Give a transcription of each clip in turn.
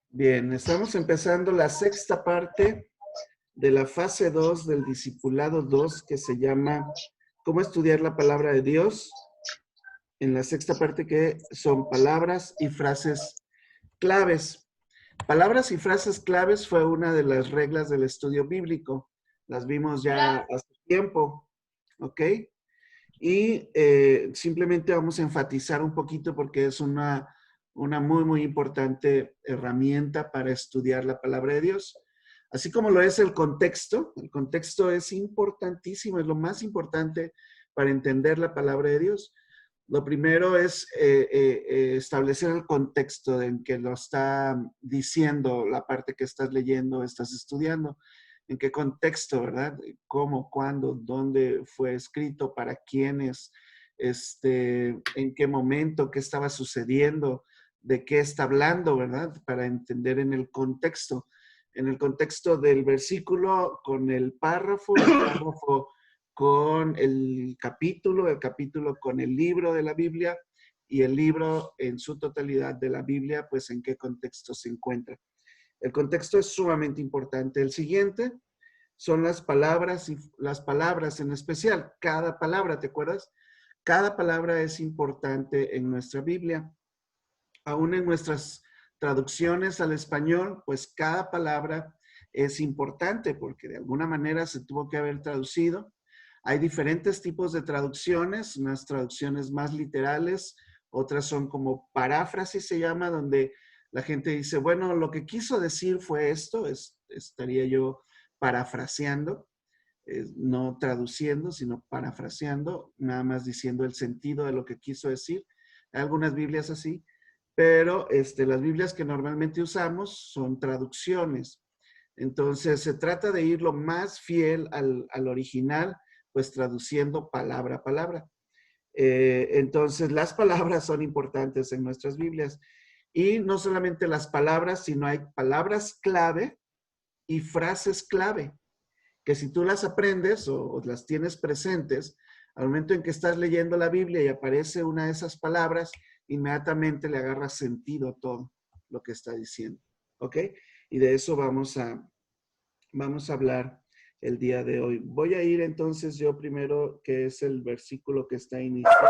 Bien, estamos empezando la sexta parte de la fase 2 del Discipulado 2 que se llama ¿Cómo estudiar la palabra de Dios? En la sexta parte que son palabras y frases claves. Palabras y frases claves fue una de las reglas del estudio bíblico. Las vimos ya hace tiempo, ¿ok? Y simplemente vamos a enfatizar un poquito porque es una muy importante herramienta para estudiar la palabra de Dios. Así como lo es el contexto es importantísimo, es lo más importante para entender la palabra de Dios. Lo primero es establecer el contexto en que lo está diciendo la parte que estás leyendo, estás estudiando. ¿En qué contexto, verdad? ¿Cómo, cuándo, dónde fue escrito, para quiénes, en qué momento, qué estaba sucediendo, de qué está hablando, verdad? Para entender en el contexto del versículo con el párrafo con el capítulo con el libro de la Biblia y el libro en su totalidad de la Biblia, pues en qué contexto se encuentra. El contexto es sumamente importante. El siguiente son las palabras y las palabras en especial. Cada palabra, ¿te acuerdas? Cada palabra es importante en nuestra Biblia. Aún en nuestras traducciones al español, pues cada palabra es importante porque de alguna manera se tuvo que haber traducido. Hay diferentes tipos de traducciones, unas traducciones más literales, otras son como paráfrasis se llama, donde la gente dice, bueno, lo que quiso decir fue esto, estaría yo parafraseando, no traduciendo, sino parafraseando, nada más diciendo el sentido de lo que quiso decir. Hay algunas Biblias así, pero las Biblias que normalmente usamos son traducciones. Entonces, se trata de ir lo más fiel al original, pues traduciendo palabra a palabra. Entonces, las palabras son importantes en nuestras Biblias. Y no solamente las palabras, sino hay palabras clave y frases clave, que si tú las aprendes o las tienes presentes, al momento en que estás leyendo la Biblia y aparece una de esas palabras, inmediatamente le agarra sentido a todo lo que está diciendo. ¿Ok? Y de eso vamos a hablar el día de hoy. Voy a ir entonces yo primero, que es el versículo que está iniciado.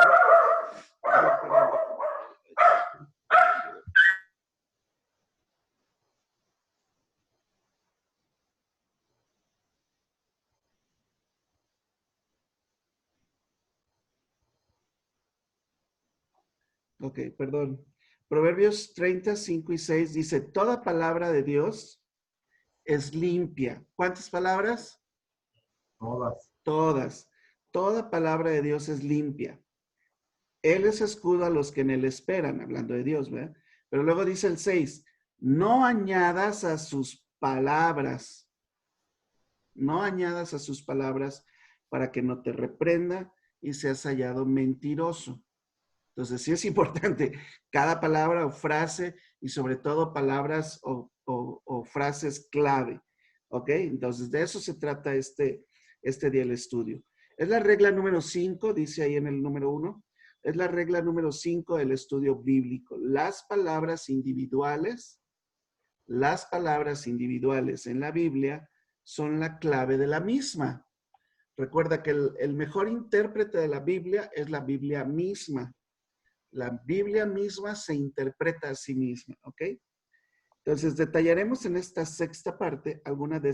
Ok, perdón. Proverbios 30, 5 y 6 dice, toda palabra de Dios es limpia. ¿Cuántas palabras? Todas. Todas. Toda palabra de Dios es limpia. Él es escudo a los que en él esperan, hablando de Dios, ¿verdad? Pero luego dice el 6, no añadas a sus palabras, para que no te reprenda y seas hallado mentiroso. Entonces, sí es importante cada palabra o frase y sobre todo palabras o frases clave. ¿Ok? Entonces, de eso se trata este día del estudio. Es la regla número 5, dice ahí en el número 1. Es la regla número 5 del estudio bíblico. Las palabras individuales en la Biblia son la clave de la misma. Recuerda que el mejor intérprete de la Biblia es la Biblia misma. La Biblia misma se interpreta a sí misma, ¿ok? Entonces, detallaremos en esta sexta parte algunas de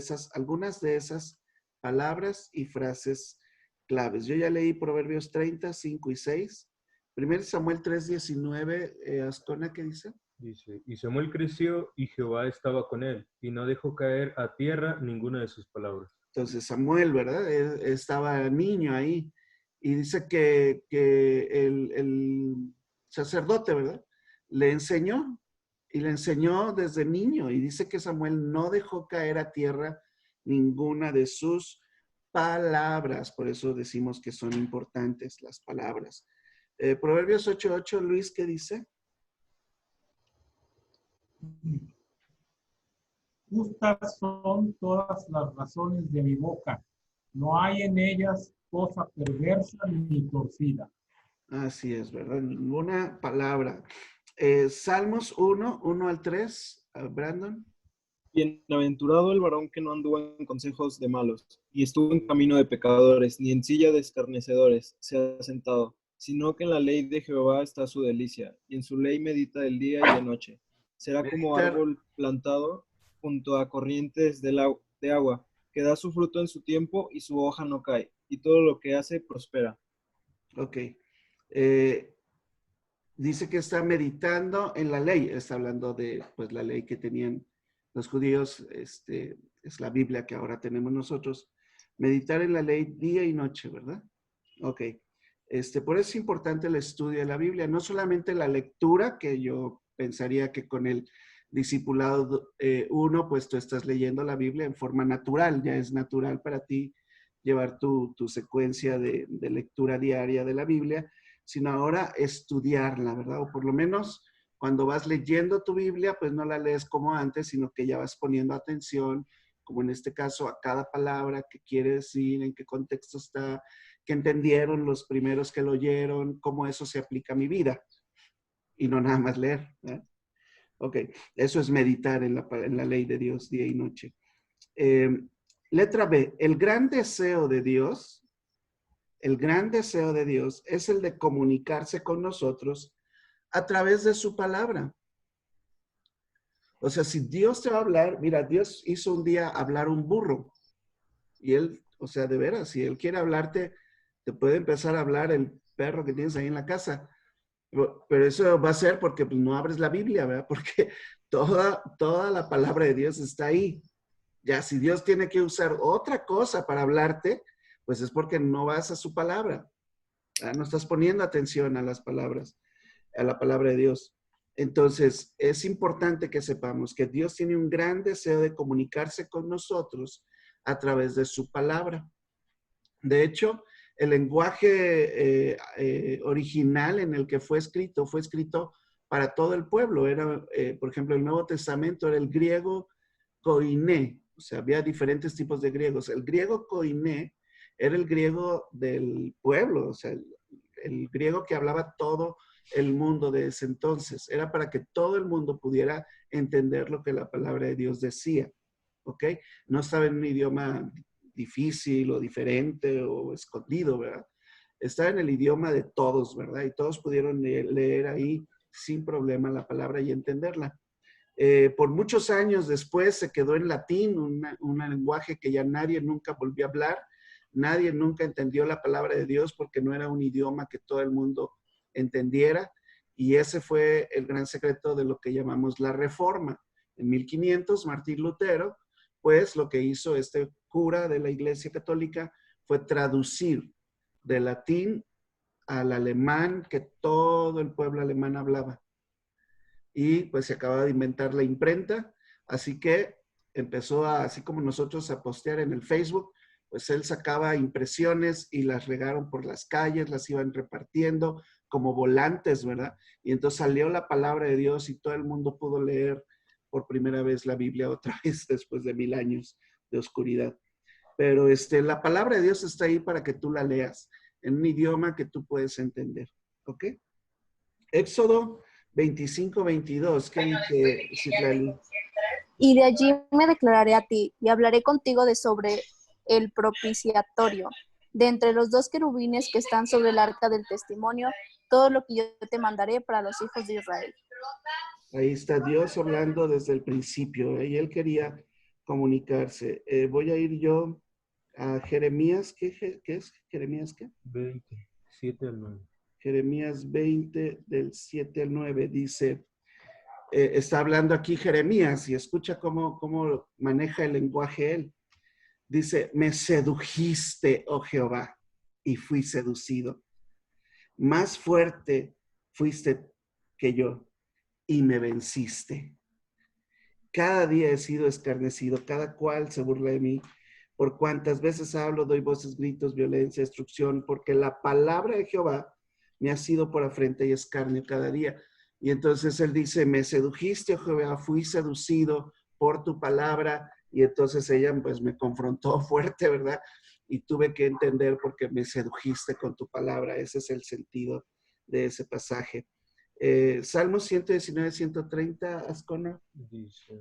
esas palabras y frases claves. Yo ya leí Proverbios 30, 5 y 6. 1 Samuel 3, 19, Ascona, ¿qué dice? Dice, y Samuel creció y Jehová estaba con él, y no dejó caer a tierra ninguna de sus palabras. Entonces, Samuel, ¿verdad? Estaba niño ahí. Y dice que el sacerdote, ¿verdad? Le enseñó, y le enseñó desde niño. Y dice que Samuel no dejó caer a tierra ninguna de sus palabras. Por eso decimos que son importantes las palabras. Proverbios 8:8, Luis, ¿qué dice? Justas son todas las razones de mi boca. No hay en ellas cosa perversa ni torcida. Así es, ¿verdad? Ninguna palabra Salmos 1 al 3, Brandon. Bienaventurado el varón que no anduvo en consejos de malos, y estuvo en camino de pecadores, ni en silla de escarnecedores se ha sentado, sino que en la ley de Jehová está su delicia, y en su ley medita de día y de noche. Será como Meditar. árbol plantado junto a corrientes de agua, que da su fruto en su tiempo y su hoja no cae, y todo lo que hace prospera. Ok. Dice que está meditando en la ley. Está hablando de pues, la ley que tenían los judíos. Es la Biblia que ahora tenemos nosotros. Meditar en la ley día y noche, ¿verdad? Ok. Por eso es importante el estudio de la Biblia. No solamente la lectura, que yo pensaría que con el discipulado 1, pues tú estás leyendo la Biblia en forma natural. Ya es natural para ti llevar tu secuencia de lectura diaria de la Biblia, sino ahora estudiarla, ¿verdad? O por lo menos cuando vas leyendo tu Biblia, pues no la lees como antes, sino que ya vas poniendo atención, como en este caso, a cada palabra, qué quiere decir, en qué contexto está, qué entendieron los primeros que lo oyeron, cómo eso se aplica a mi vida, y no nada más leer, ¿verdad? Ok, eso es meditar en la ley de Dios día y noche. Letra B, el gran deseo de Dios es el de comunicarse con nosotros a través de su palabra. O sea, si Dios te va a hablar, mira, Dios hizo un día hablar un burro. Y él, o sea, de veras, si él quiere hablarte, te puede empezar a hablar el perro que tienes ahí en la casa. Pero eso va a ser porque pues, no abres la Biblia, ¿verdad? Porque toda la palabra de Dios está ahí. Ya, si Dios tiene que usar otra cosa para hablarte, pues es porque no vas a su palabra. No estás poniendo atención a las palabras, a la palabra de Dios. Entonces, es importante que sepamos que Dios tiene un gran deseo de comunicarse con nosotros a través de su palabra. De hecho, el lenguaje original en el que fue escrito para todo el pueblo. Era, por ejemplo, el Nuevo Testamento era el griego koiné. O sea, había diferentes tipos de griegos. El griego koiné era el griego del pueblo, o sea, el griego que hablaba todo el mundo de ese entonces. Era para que todo el mundo pudiera entender lo que la palabra de Dios decía, ¿ok? No estaba en un idioma difícil o diferente o escondido, ¿verdad? Estaba en el idioma de todos, ¿verdad? Y todos pudieron leer ahí sin problema la palabra y entenderla. Por muchos años después se quedó en latín, un lenguaje que ya nadie nunca volvió a hablar. Nadie nunca entendió la palabra de Dios porque no era un idioma que todo el mundo entendiera. Y ese fue el gran secreto de lo que llamamos la Reforma. En 1500, Martín Lutero, pues lo que hizo este cura de la Iglesia Católica fue traducir de latín al alemán que todo el pueblo alemán hablaba. Y pues se acaba de inventar la imprenta, así que empezó así como nosotros a postear en el Facebook, pues él sacaba impresiones y las regaron por las calles, las iban repartiendo como volantes, ¿verdad? Y entonces salió la palabra de Dios y todo el mundo pudo leer por primera vez la Biblia otra vez después de 1000 años de oscuridad. Pero la palabra de Dios está ahí para que tú la leas en un idioma que tú puedes entender, ¿ok? Éxodo 25-22, ¿qué dice Citlali? Y de allí me declararé a ti, y hablaré contigo de sobre el propiciatorio, de entre los dos querubines que están sobre el arca del testimonio, todo lo que yo te mandaré para los hijos de Israel. Ahí está Dios hablando desde el principio, y él quería comunicarse. Voy a ir yo a Jeremías, ¿qué es? ¿Jeremías qué? 20, 7 al 9. Jeremías 20, del 7 al 9, dice, está hablando aquí Jeremías, y escucha cómo maneja el lenguaje él. Dice, me sedujiste, oh Jehová, y fui seducido. Más fuerte fuiste que yo, y me venciste. Cada día he sido escarnecido, cada cual se burla de mí. Por cuantas veces hablo, doy voces, gritos, violencia, destrucción, porque la palabra de Jehová me ha sido por afrenta y escarnio cada día. Y entonces él dice, me sedujiste, oh Jehová, fui seducido por tu palabra. Y entonces ella pues me confrontó fuerte, ¿verdad? Y tuve que entender porque me sedujiste con tu palabra. Ese es el sentido de ese pasaje. Salmos 119, 130, Ascona. Dice,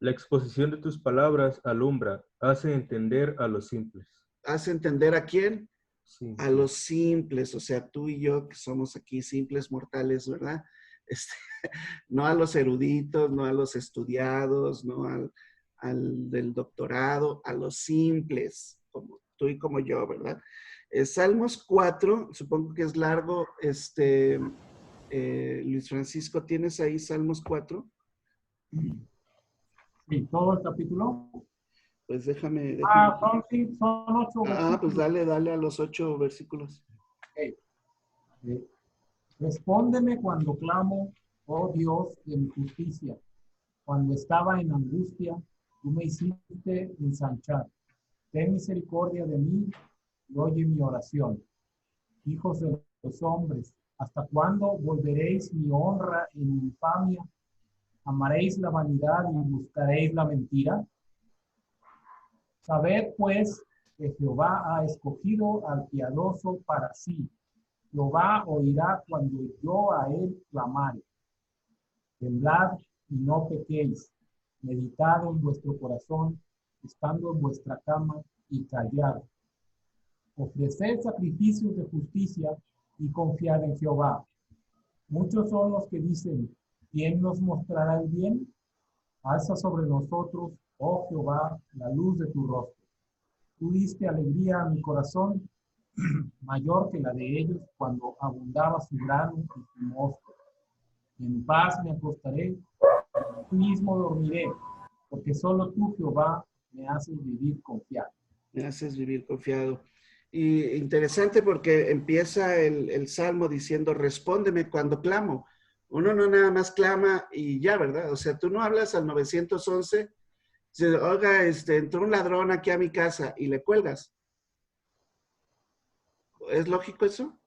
la exposición de tus palabras alumbra, hace entender a los simples. ¿Hace entender a quién? Simples. A los simples, o sea, tú y yo que somos aquí simples mortales, ¿verdad? No a los eruditos, no a los estudiados, no al del doctorado, a los simples, como tú y como yo, ¿verdad? Salmos 4, supongo que es largo, Luis Francisco, ¿tienes ahí Salmos 4? Sí, todo el capítulo. Pues déjame. Son 8 Pues versículos. dale a los 8 versículos. Ok. Respóndeme cuando clamo, oh Dios de mi justicia. Cuando estaba en angustia, tú me hiciste ensanchar. Ten misericordia de mí y oye mi oración. Hijos de los hombres, ¿hasta cuándo volveréis mi honra en mi infamia? ¿Amaréis la vanidad y buscaréis la mentira? Sabed, pues, que Jehová ha escogido al piadoso para sí. Jehová oirá cuando yo a él clamare. Temblad y no pequéis. Meditad en vuestro corazón, estando en vuestra cama, y callad. Ofreced sacrificios de justicia y confiad en Jehová. Muchos son los que dicen, ¿quién nos mostrará el bien? Alza sobre nosotros, oh Jehová, la luz de tu rostro. Tú diste alegría a mi corazón, mayor que la de ellos cuando abundaba su grano y su mosto. En paz me acostaré, tú mismo dormiré, porque solo tú, Jehová, me haces vivir confiado. Me haces vivir confiado. Y interesante porque empieza el Salmo diciendo, respóndeme cuando clamo. Uno no nada más clama y ya, ¿verdad? O sea, tú no hablas al 911, dices, oiga, entró un ladrón aquí a mi casa y le cuelgas. ¿Es lógico eso?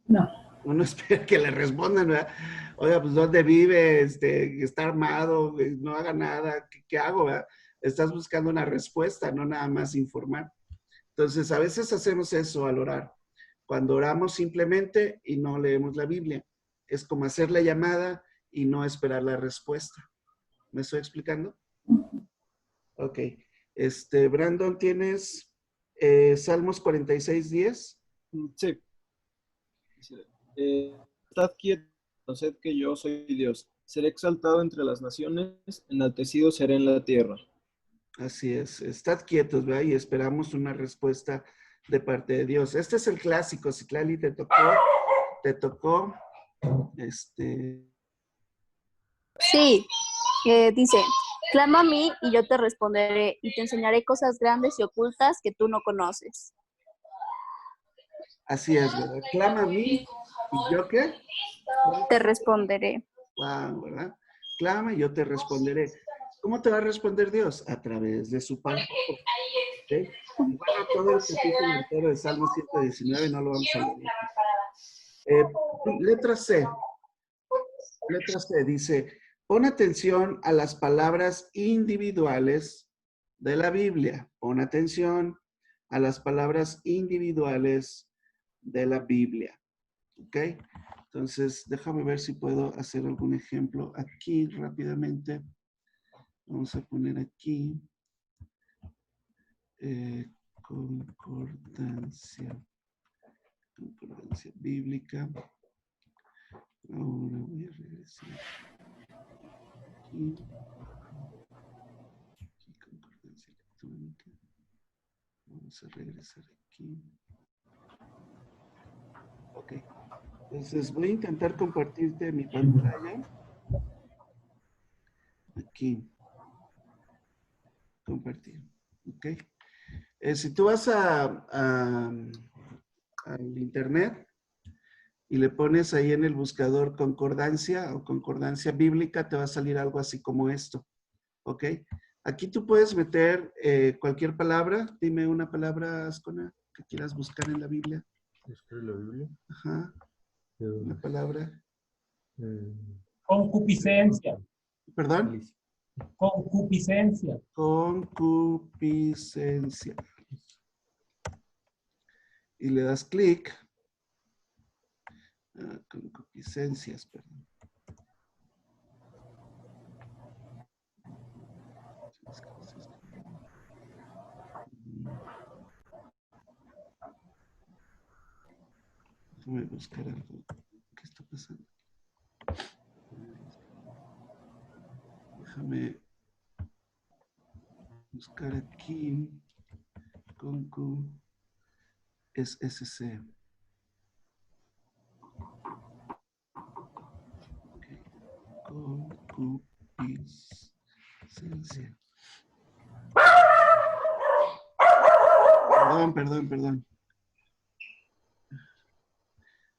No. Uno espera que le respondan, ¿verdad? Oiga, pues ¿dónde vive? Está armado, no haga nada, ¿qué hago, verdad? Estás buscando una respuesta, no nada más informar. Entonces, a veces hacemos eso al orar. Cuando oramos simplemente y no leemos la Biblia. Es como hacer la llamada y no esperar la respuesta. ¿Me estoy explicando? Ok. Brandon, ¿tienes Salmos 46, 10? Sí. Estad quietos, conoced que yo soy Dios. Seré exaltado entre las naciones, enaltecido seré en la tierra. Así es. Estad quietos, ¿verdad? Y esperamos una respuesta de parte de Dios. Este es el clásico. Citlali, te tocó. Sí, dice, clama a mí y yo te responderé y te enseñaré cosas grandes y ocultas que tú no conoces. Así es, ¿verdad? Clama a mí y yo ¿qué? Te responderé. Wow, ¿verdad? Clama y yo te responderé. ¿Cómo te va a responder Dios? A través de su palabra. ¿Okay? Bueno, todo el capítulo entero de Salmo 119 no lo vamos a leer. Letra C. Letra C dice, pon atención a las palabras individuales de la Biblia. Pon atención a las palabras individuales de la Biblia. ¿Ok? Entonces, déjame ver si puedo hacer algún ejemplo aquí rápidamente. Vamos a poner aquí concordancia bíblica. Ahora voy a regresar aquí. Concordancia electrónica. Vamos a regresar aquí. Ok. Entonces voy a intentar compartirte mi pantalla. Aquí. Compartir. Ok. Si tú vas al internet y le pones ahí en el buscador concordancia o concordancia bíblica, te va a salir algo así como esto. Ok. Aquí tú puedes meter cualquier palabra. Dime una palabra, Ascona, que quieras buscar en la Biblia. ¿Buscar la Biblia? Ajá. Una palabra. Concupiscencia. ¿Perdón? Concupiscencia. Concupiscencia. Y le das clic. Concupiscencias, perdón. Déjame buscar algo. ¿Qué está pasando? Déjame buscar aquí. Concu es SC. Okay. Concupiscencia. Perdón.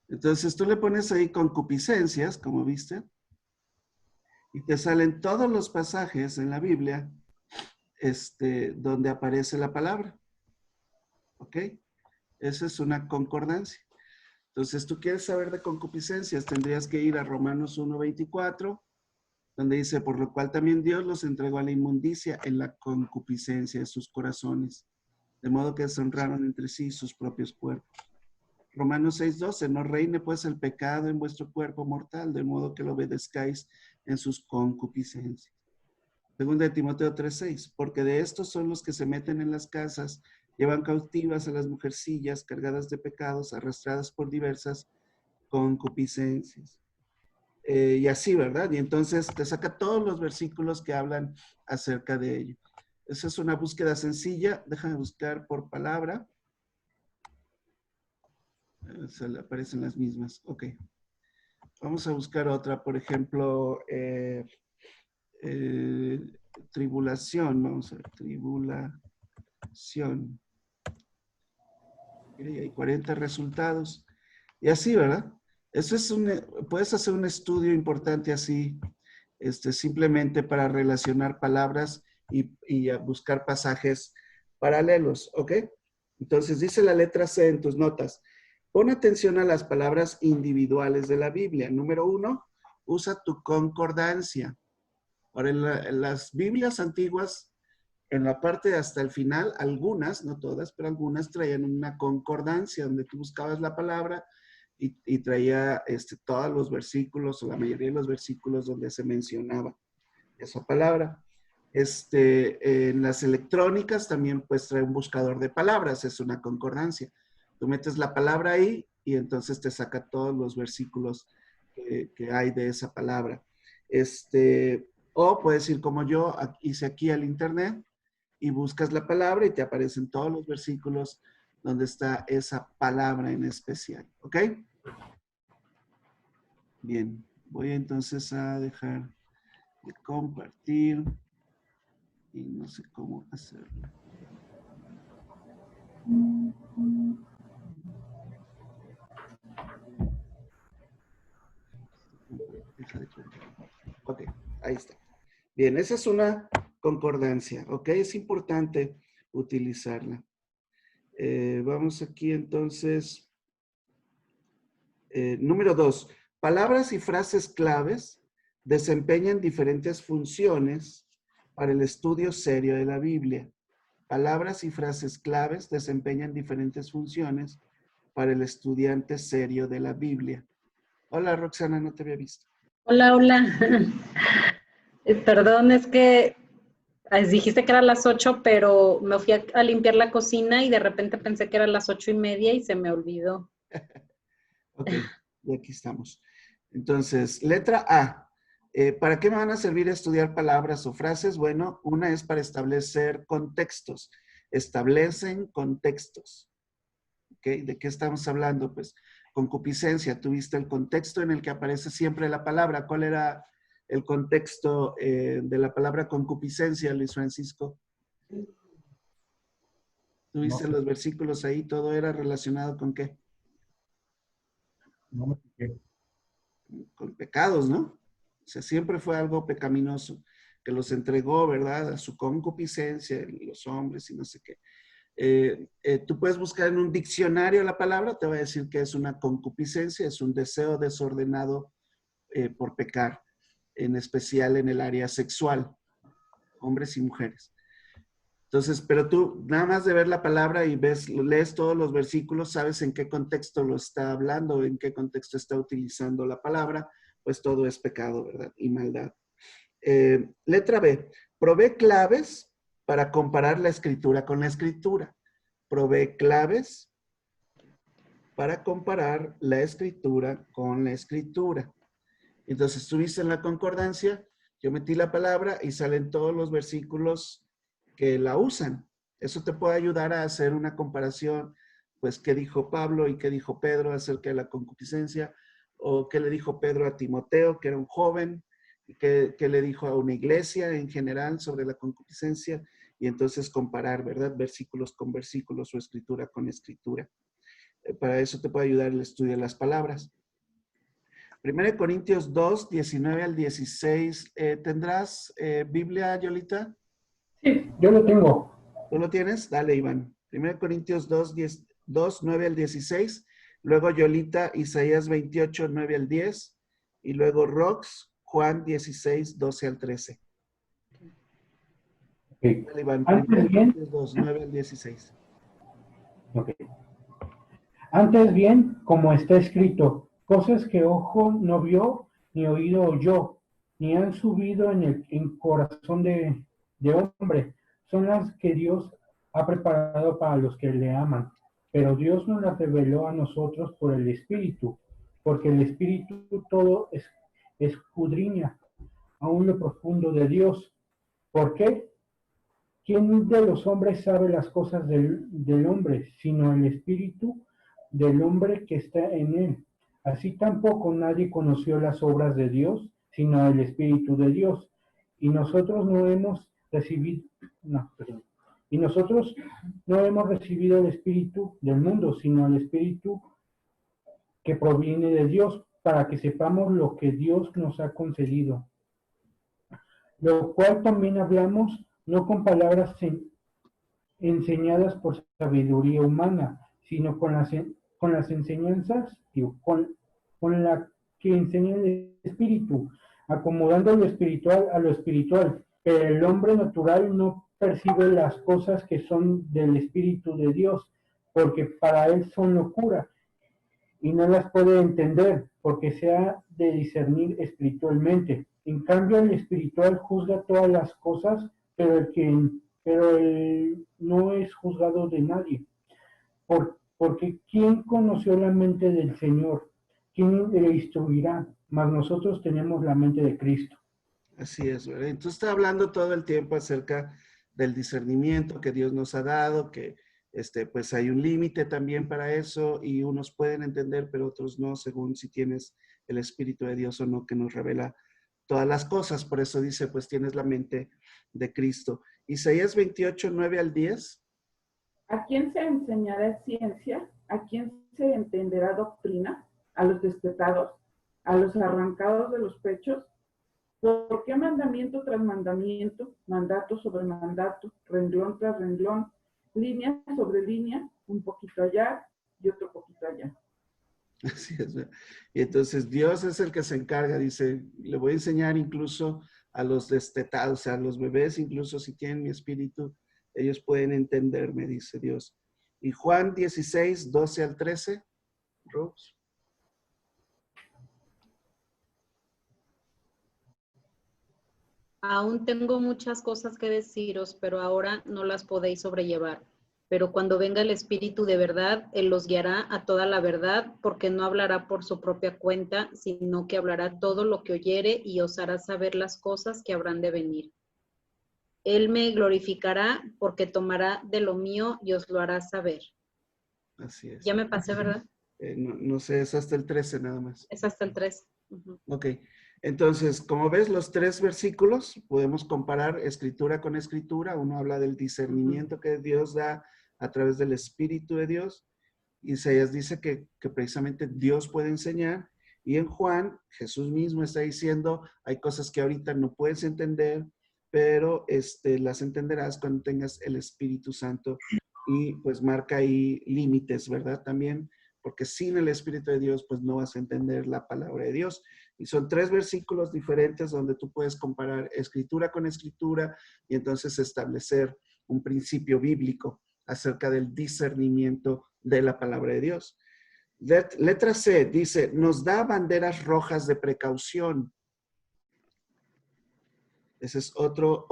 Entonces tú le pones ahí concupiscencias, como viste, y te salen todos los pasajes en la Biblia donde aparece la palabra. ¿Ok? Esa es una concordancia. Entonces, tú quieres saber de concupiscencias, tendrías que ir a Romanos 1:24, donde dice, por lo cual también Dios los entregó a la inmundicia en la concupiscencia de sus corazones, de modo que se honraron entre sí sus propios cuerpos. Romanos 6:12, no reine pues el pecado en vuestro cuerpo mortal, de modo que lo obedezcáis en sus concupiscencias. Segunda de Timoteo 3:6, porque de estos son los que se meten en las casas, llevan cautivas a las mujercillas cargadas de pecados, arrastradas por diversas concupiscencias. Y así, ¿verdad? Y entonces te saca todos los versículos que hablan acerca de ello. Esa es una búsqueda sencilla. Déjame buscar por palabra. Se le aparecen las mismas. Ok. Vamos a buscar otra, por ejemplo, tribulación. Vamos a ver, tribulación. Y hay 40 resultados. Y así, ¿verdad? Eso es puedes hacer un estudio importante así, simplemente para relacionar palabras y buscar pasajes paralelos, ¿ok? Entonces dice la letra C en tus notas. Pon atención a las palabras individuales de la Biblia. Número 1, usa tu concordancia. Ahora, en las Biblias antiguas, en la parte hasta el final, algunas, no todas, pero algunas traían una concordancia donde tú buscabas la palabra y traía todos los versículos o la mayoría de los versículos donde se mencionaba esa palabra. En las electrónicas también pues trae un buscador de palabras, es una concordancia. Tú metes la palabra ahí y entonces te saca todos los versículos que hay de esa palabra. O puedes ir como yo hice aquí al internet y buscas la palabra y te aparecen todos los versículos donde está esa palabra en especial. ¿Ok? Bien, voy entonces a dejar de compartir y no sé cómo hacerlo. Deja de compartir. Ok, ahí está. Bien, esa es una concordancia, ¿ok? Es importante utilizarla. Vamos aquí entonces. Número 2. Palabras y frases claves desempeñan diferentes funciones para el estudio serio de la Biblia. Palabras y frases claves desempeñan diferentes funciones para el estudiante serio de la Biblia. Hola, Roxana, no te había visto. Hola, hola. Perdón, es que dijiste que eran las 8, pero me fui a limpiar la cocina y de repente pensé que eran las 8:30 y se me olvidó. Ok, y aquí estamos. Entonces, letra A. ¿Para qué me van a servir estudiar palabras o frases? Bueno, una es para establecer contextos. Establecen contextos. ¿Ok? ¿De qué estamos hablando? Pues concupiscencia. Tuviste el contexto en el que aparece siempre la palabra. ¿Cuál era el contexto de la palabra concupiscencia, Luis Francisco? Tuviste los versículos ahí, todo era relacionado con qué? No me fijé. Con pecados, ¿no? O sea, siempre fue algo pecaminoso que los entregó, ¿verdad? A su concupiscencia, los hombres y no sé qué. Tú puedes buscar en un diccionario la palabra, te va a decir que es una concupiscencia, es un deseo desordenado por pecar, en especial en el área sexual, hombres y mujeres. Entonces, pero tú nada más de ver la palabra y lees todos los versículos, sabes en qué contexto lo está hablando, en qué contexto está utilizando la palabra, pues todo es pecado, ¿verdad? Y maldad. Letra B, provee claves para comparar la escritura con la escritura. Provee claves para comparar la escritura con la escritura. Entonces, tú viste en la concordancia, yo metí la palabra y salen todos los versículos que la usan. Eso te puede ayudar a hacer una comparación, pues, qué dijo Pablo y qué dijo Pedro acerca de la concupiscencia, o qué le dijo Pedro a Timoteo, que era un joven, y qué le dijo a una iglesia en general sobre la concupiscencia, y entonces comparar, ¿verdad? Versículos con versículos o escritura con escritura. Para eso te puede ayudar el estudio de las palabras. 1 Corintios 2, 19 al 16. ¿Tendrás Biblia, Yolita? Sí, yo lo tengo. ¿Tú lo tienes? Dale, Iván. 1 Corintios 2, 9 al 16. Luego Yolita, Isaías 28, 9 al 10. Y luego Rox, Juan 16, 12 al 13. Okay. Dale, Iván. Antes 1 bien, Corintios 2, 9 al 16. okay. Antes bien, como está escrito, cosas que ojo no vio, ni oído oyó, ni han subido en el corazón de hombre, son las que Dios ha preparado para los que le aman. Pero Dios nos las reveló a nosotros por el Espíritu, porque el Espíritu todo escudriña aún lo profundo de Dios. ¿Por qué? ¿Quién de los hombres sabe las cosas del hombre, sino el Espíritu del hombre que está en él? Así tampoco nadie conoció las obras de Dios, sino el Espíritu de Dios. Y nosotros no hemos recibido el Espíritu del mundo, sino el Espíritu que proviene de Dios, para que sepamos lo que Dios nos ha concedido. Lo cual también hablamos, no con palabras enseñadas por sabiduría humana, sino con las enseñanzas, con la que enseña el Espíritu, acomodando lo espiritual a lo espiritual. Pero el hombre natural no percibe las cosas que son del Espíritu de Dios, porque para él son locura, y no las puede entender, porque se ha de discernir espiritualmente. En cambio, el espiritual juzga todas las cosas, pero él no es juzgado de nadie. Porque ¿quién conoció la mente del Señor? ¿Quién le instruirá? Mas nosotros tenemos la mente de Cristo. Así es, ¿verdad? Entonces está hablando todo el tiempo acerca del discernimiento que Dios nos ha dado, que pues hay un límite también para eso y unos pueden entender, pero otros no, según si tienes el Espíritu de Dios o no, que nos revela todas las cosas. Por eso dice, pues tienes la mente de Cristo. Isaías 28, 9 al 10. ¿A quién se enseñará ciencia? ¿A quién se entenderá doctrina? ¿A los destetados? ¿A los arrancados de los pechos? ¿Por qué mandamiento tras mandamiento, mandato sobre mandato, renglón tras renglón, línea sobre línea, un poquito allá y otro poquito allá? Así es. Y entonces Dios es el que se encarga, dice, le voy a enseñar incluso a los destetados, a los bebés, incluso si tienen mi espíritu, ellos pueden entenderme, dice Dios. Y Juan 16, 12 al 13, Rose. Aún tengo muchas cosas que deciros, pero ahora no las podéis sobrellevar. Pero cuando venga el Espíritu de verdad, Él los guiará a toda la verdad, porque no hablará por su propia cuenta, sino que hablará todo lo que oyere y os hará saber las cosas que habrán de venir. Él me glorificará porque tomará de lo mío y os lo hará saber. Así es. Ya me pasé, ¿verdad? No sé, es hasta el 13 nada más. Es hasta el 3. Ok. Entonces, como ves, los tres versículos podemos comparar escritura con escritura. Uno habla del discernimiento que Dios da a través del Espíritu de Dios. Isaías dice que precisamente Dios puede enseñar. Y en Juan, Jesús mismo está diciendo, hay cosas que ahorita no puedes entender, pero las entenderás cuando tengas el Espíritu Santo. Y pues marca ahí límites, ¿verdad? También, porque sin el Espíritu de Dios, pues no vas a entender la palabra de Dios. Y son tres versículos diferentes donde tú puedes comparar escritura con escritura y entonces establecer un principio bíblico acerca del discernimiento de la palabra de Dios. Letra C dice, nos da banderas rojas de precaución. Ese es otro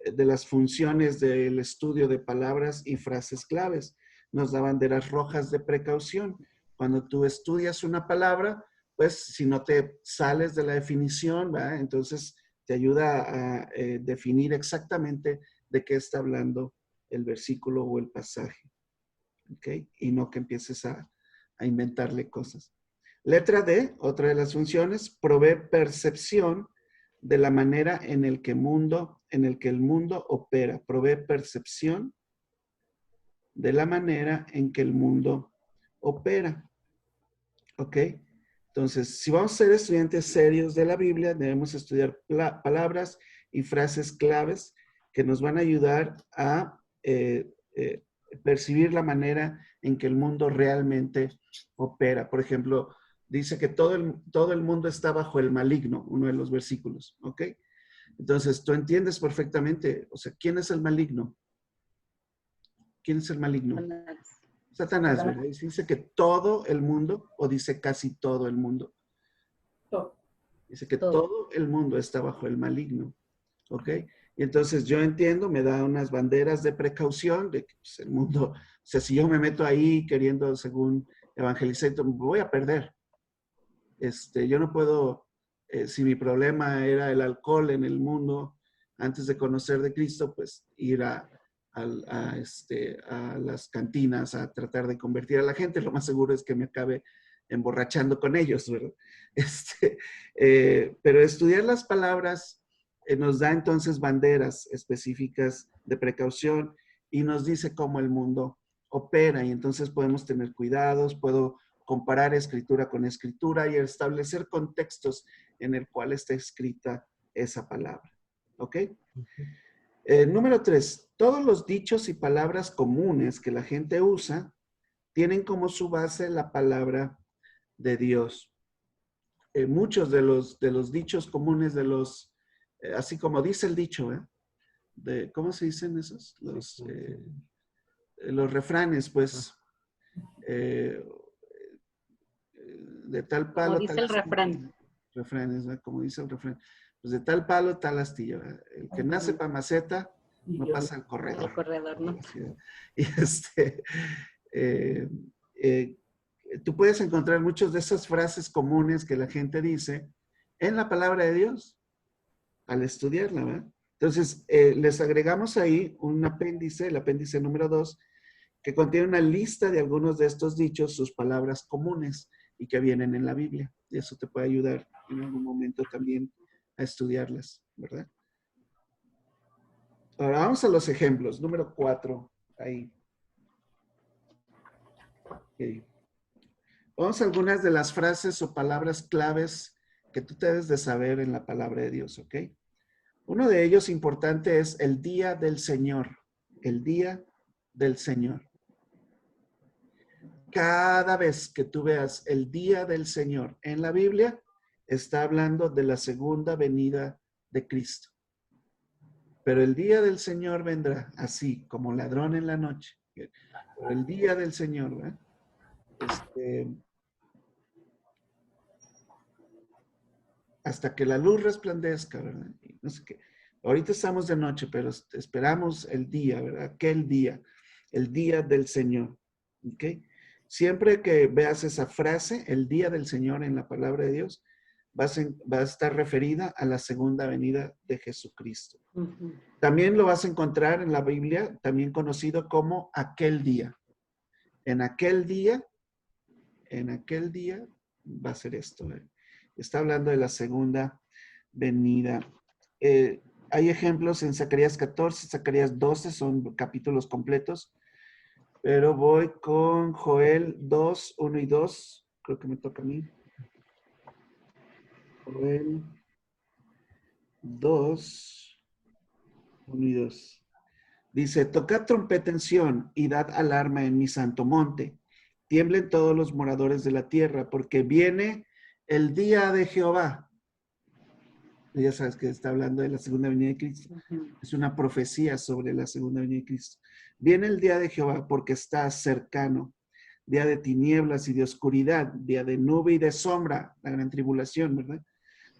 de las funciones del estudio de palabras y frases claves. Nos da banderas rojas de precaución. Cuando tú estudias una palabra, pues si no te sales de la definición, ¿verdad? Entonces te ayuda a definir exactamente de qué está hablando el versículo o el pasaje. ¿Ok? Y no que empieces a inventarle cosas. Letra D, otra de las funciones, provee percepción de la manera en el que el mundo opera. Provee percepción de la manera en que el mundo opera. ¿Ok? Entonces, si vamos a ser estudiantes serios de la Biblia, debemos estudiar palabras y frases claves que nos van a ayudar a percibir la manera en que el mundo realmente opera. Por ejemplo, dice que todo el mundo está bajo el maligno, uno de los versículos, ¿ok? Entonces, tú entiendes perfectamente, o sea, ¿quién es el maligno? ¿Quién es el maligno? Satanás, ¿verdad? Y dice que todo el mundo, o dice casi todo el mundo. Dice que todo el mundo está bajo el maligno, ¿ok? Y entonces yo entiendo, me da unas banderas de precaución de que pues, el mundo, o sea, si yo me meto ahí queriendo, según evangelizar, me voy a perder. Yo no puedo, si mi problema era el alcohol en el mundo antes de conocer de Cristo, pues ir a las cantinas a tratar de convertir a la gente. Lo más seguro es que me acabe emborrachando con ellos, ¿verdad? Pero estudiar las palabras nos da entonces banderas específicas de precaución y nos dice cómo el mundo opera y entonces podemos tener cuidados, puedo comparar escritura con escritura y establecer contextos en el cual está escrita esa palabra. ¿Ok? Número 3. Todos los dichos y palabras comunes que la gente usa tienen como su base la palabra de Dios. Muchos de los dichos comunes así como dice el dicho, ¿cómo se dicen esos? Los refranes, pues, de tal palo, Como dice tal el refrán. refranes, ¿no? Como dice el refrán. Pues de tal palo, tal astilla. ¿Verdad? El que nace para maceta, no pasa al corredor. El corredor, ¿no? Y tú puedes encontrar muchas de esas frases comunes que la gente dice en la palabra de Dios al estudiarla, ¿verdad? Entonces, les agregamos ahí un apéndice, el apéndice número 2, que contiene una lista de algunos de estos dichos, sus palabras comunes y que vienen en la Biblia. Y eso te puede ayudar en algún momento también a estudiarlas, ¿verdad? Ahora vamos a los ejemplos. Número 4, ahí. Okay. Vamos a algunas de las frases o palabras claves que tú debes de saber en la palabra de Dios, ¿ok? Uno de ellos importante es el día del Señor. El día del Señor. Cada vez que tú veas el día del Señor en la Biblia, está hablando de la segunda venida de Cristo. Pero el día del Señor vendrá así, como ladrón en la noche. Pero el día del Señor, ¿verdad? Hasta que la luz resplandezca, ¿verdad? Y no sé qué. Ahorita estamos de noche, pero esperamos el día, ¿verdad? Aquel día, el día del Señor. ¿Ok? Siempre que veas esa frase, el día del Señor en la palabra de Dios, va a estar referida a la segunda venida de Jesucristo. Uh-huh. También lo vas a encontrar en la Biblia, también conocido como aquel día. En aquel día va a ser esto. Está hablando de la segunda venida. Hay ejemplos en Zacarías 14, Zacarías 12, son capítulos completos. Pero voy con Joel 2, 1 y 2. Creo que me toca a mí. Joel 2, 1 y 2. Dice, tocad trompeta en Sión y dad alarma en mi santo monte. Tiemblen todos los moradores de la tierra, porque viene el día de Jehová. Ya sabes que está hablando de la segunda venida de Cristo. Es una profecía sobre la segunda venida de Cristo. Viene el día de Jehová porque está cercano. Día de tinieblas y de oscuridad, día de nube y de sombra, la gran tribulación, ¿verdad?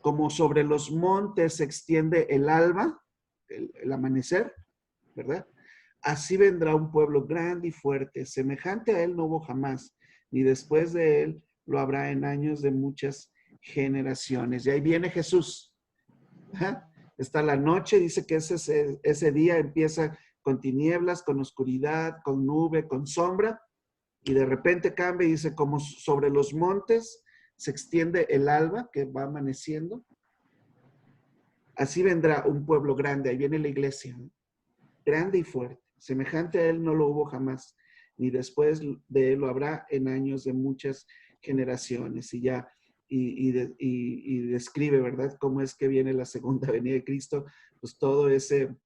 Como sobre los montes se extiende el alba, el amanecer, ¿verdad? Así vendrá un pueblo grande y fuerte, semejante a él no hubo jamás, ni después de él lo habrá en años de muchas generaciones. Y ahí viene Jesús. ¿Ah? Está la noche, dice que ese día empieza con tinieblas, con oscuridad, con nube, con sombra, y de repente cambia y dice, como sobre los montes se extiende el alba que va amaneciendo, así vendrá un pueblo grande, ahí viene la iglesia, ¿no? Grande y fuerte, semejante a él no lo hubo jamás, ni después de él lo habrá en años de muchas generaciones. Y ya, y describe, ¿verdad?, cómo es que viene la segunda venida de Cristo. Pues todo ese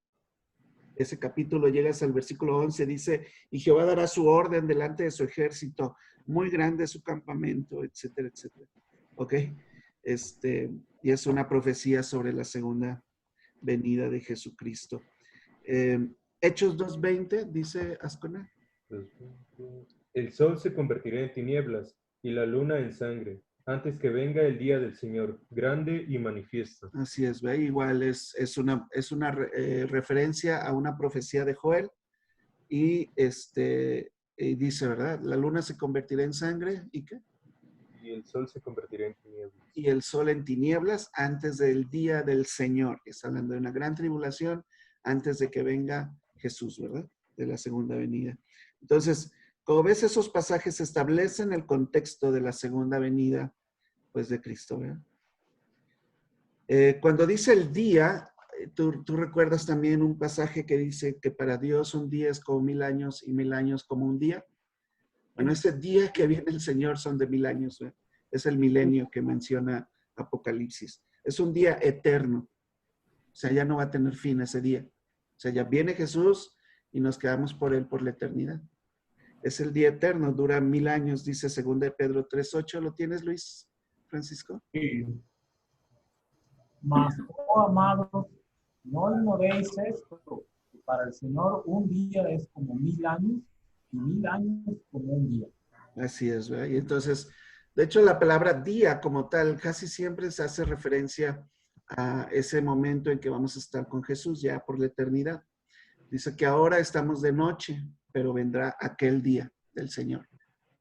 capítulo llega hasta el versículo 11, dice, y Jehová dará su orden delante de su ejército, muy grande su campamento, etcétera, etcétera. ¿Ok? Y es una profecía sobre la segunda venida de Jesucristo. Hechos 2:20, dice Ascona. El sol se convertirá en tinieblas y la luna en sangre, antes que venga el día del Señor, grande y manifiesto. Así es, ¿ve? Igual es una referencia a una profecía de Joel y dice, ¿verdad? La luna se convertirá en sangre ¿y qué? Y el sol se convertirá en tinieblas. Y el sol en tinieblas antes del día del Señor. Está hablando de una gran tribulación antes de que venga Jesús, ¿verdad? De la segunda venida. Entonces, como ves, esos pasajes establecen el contexto de la segunda venida, pues, de Cristo, ¿verdad? Cuando dice el día, tú recuerdas también un pasaje que dice que para Dios un día es como 1000 años y 1000 años como un día. Bueno, ese día que viene el Señor son de 1000 años, ¿verdad? Es el milenio que menciona Apocalipsis. Es un día eterno. O sea, ya no va a tener fin ese día. O sea, ya viene Jesús y nos quedamos por él por la eternidad. Es el día eterno, dura 1000 años, dice 2 de Pedro 3:8. ¿Lo tienes, Luis Francisco? Sí. Mas, oh amados, no ignoréis esto, que para el Señor un día es como 1000 años y 1000 años como un día. Así es, ¿verdad? Y entonces, de hecho, la palabra día como tal casi siempre se hace referencia a ese momento en que vamos a estar con Jesús ya por la eternidad. Dice que ahora estamos de noche, pero vendrá aquel día del Señor.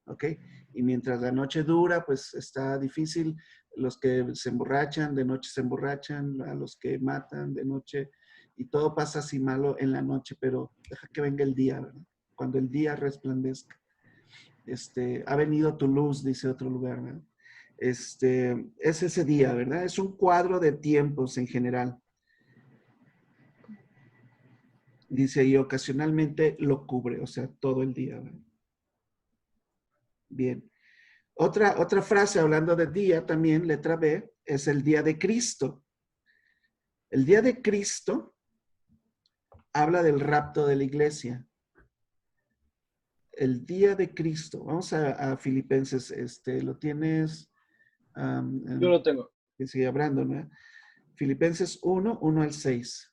¿Ok? Y mientras la noche dura, pues está difícil. Los que se emborrachan, de noche se emborrachan, a los que matan de noche, y todo pasa así malo en la noche, pero deja que venga el día, ¿verdad? Cuando el día resplandezca. Ha venido tu luz, dice otro lugar, ¿verdad? Es ese día, ¿verdad? Es un cuadro de tiempos en general. Dice, y ocasionalmente lo cubre, o sea, todo el día, ¿verdad? Bien. Otra frase hablando de día también, letra B, es el día de Cristo. El día de Cristo habla del rapto de la iglesia. El día de Cristo. Vamos a Filipenses, ¿lo tienes? Yo lo tengo. Que sigue hablando, ¿no? Filipenses 1 al 6.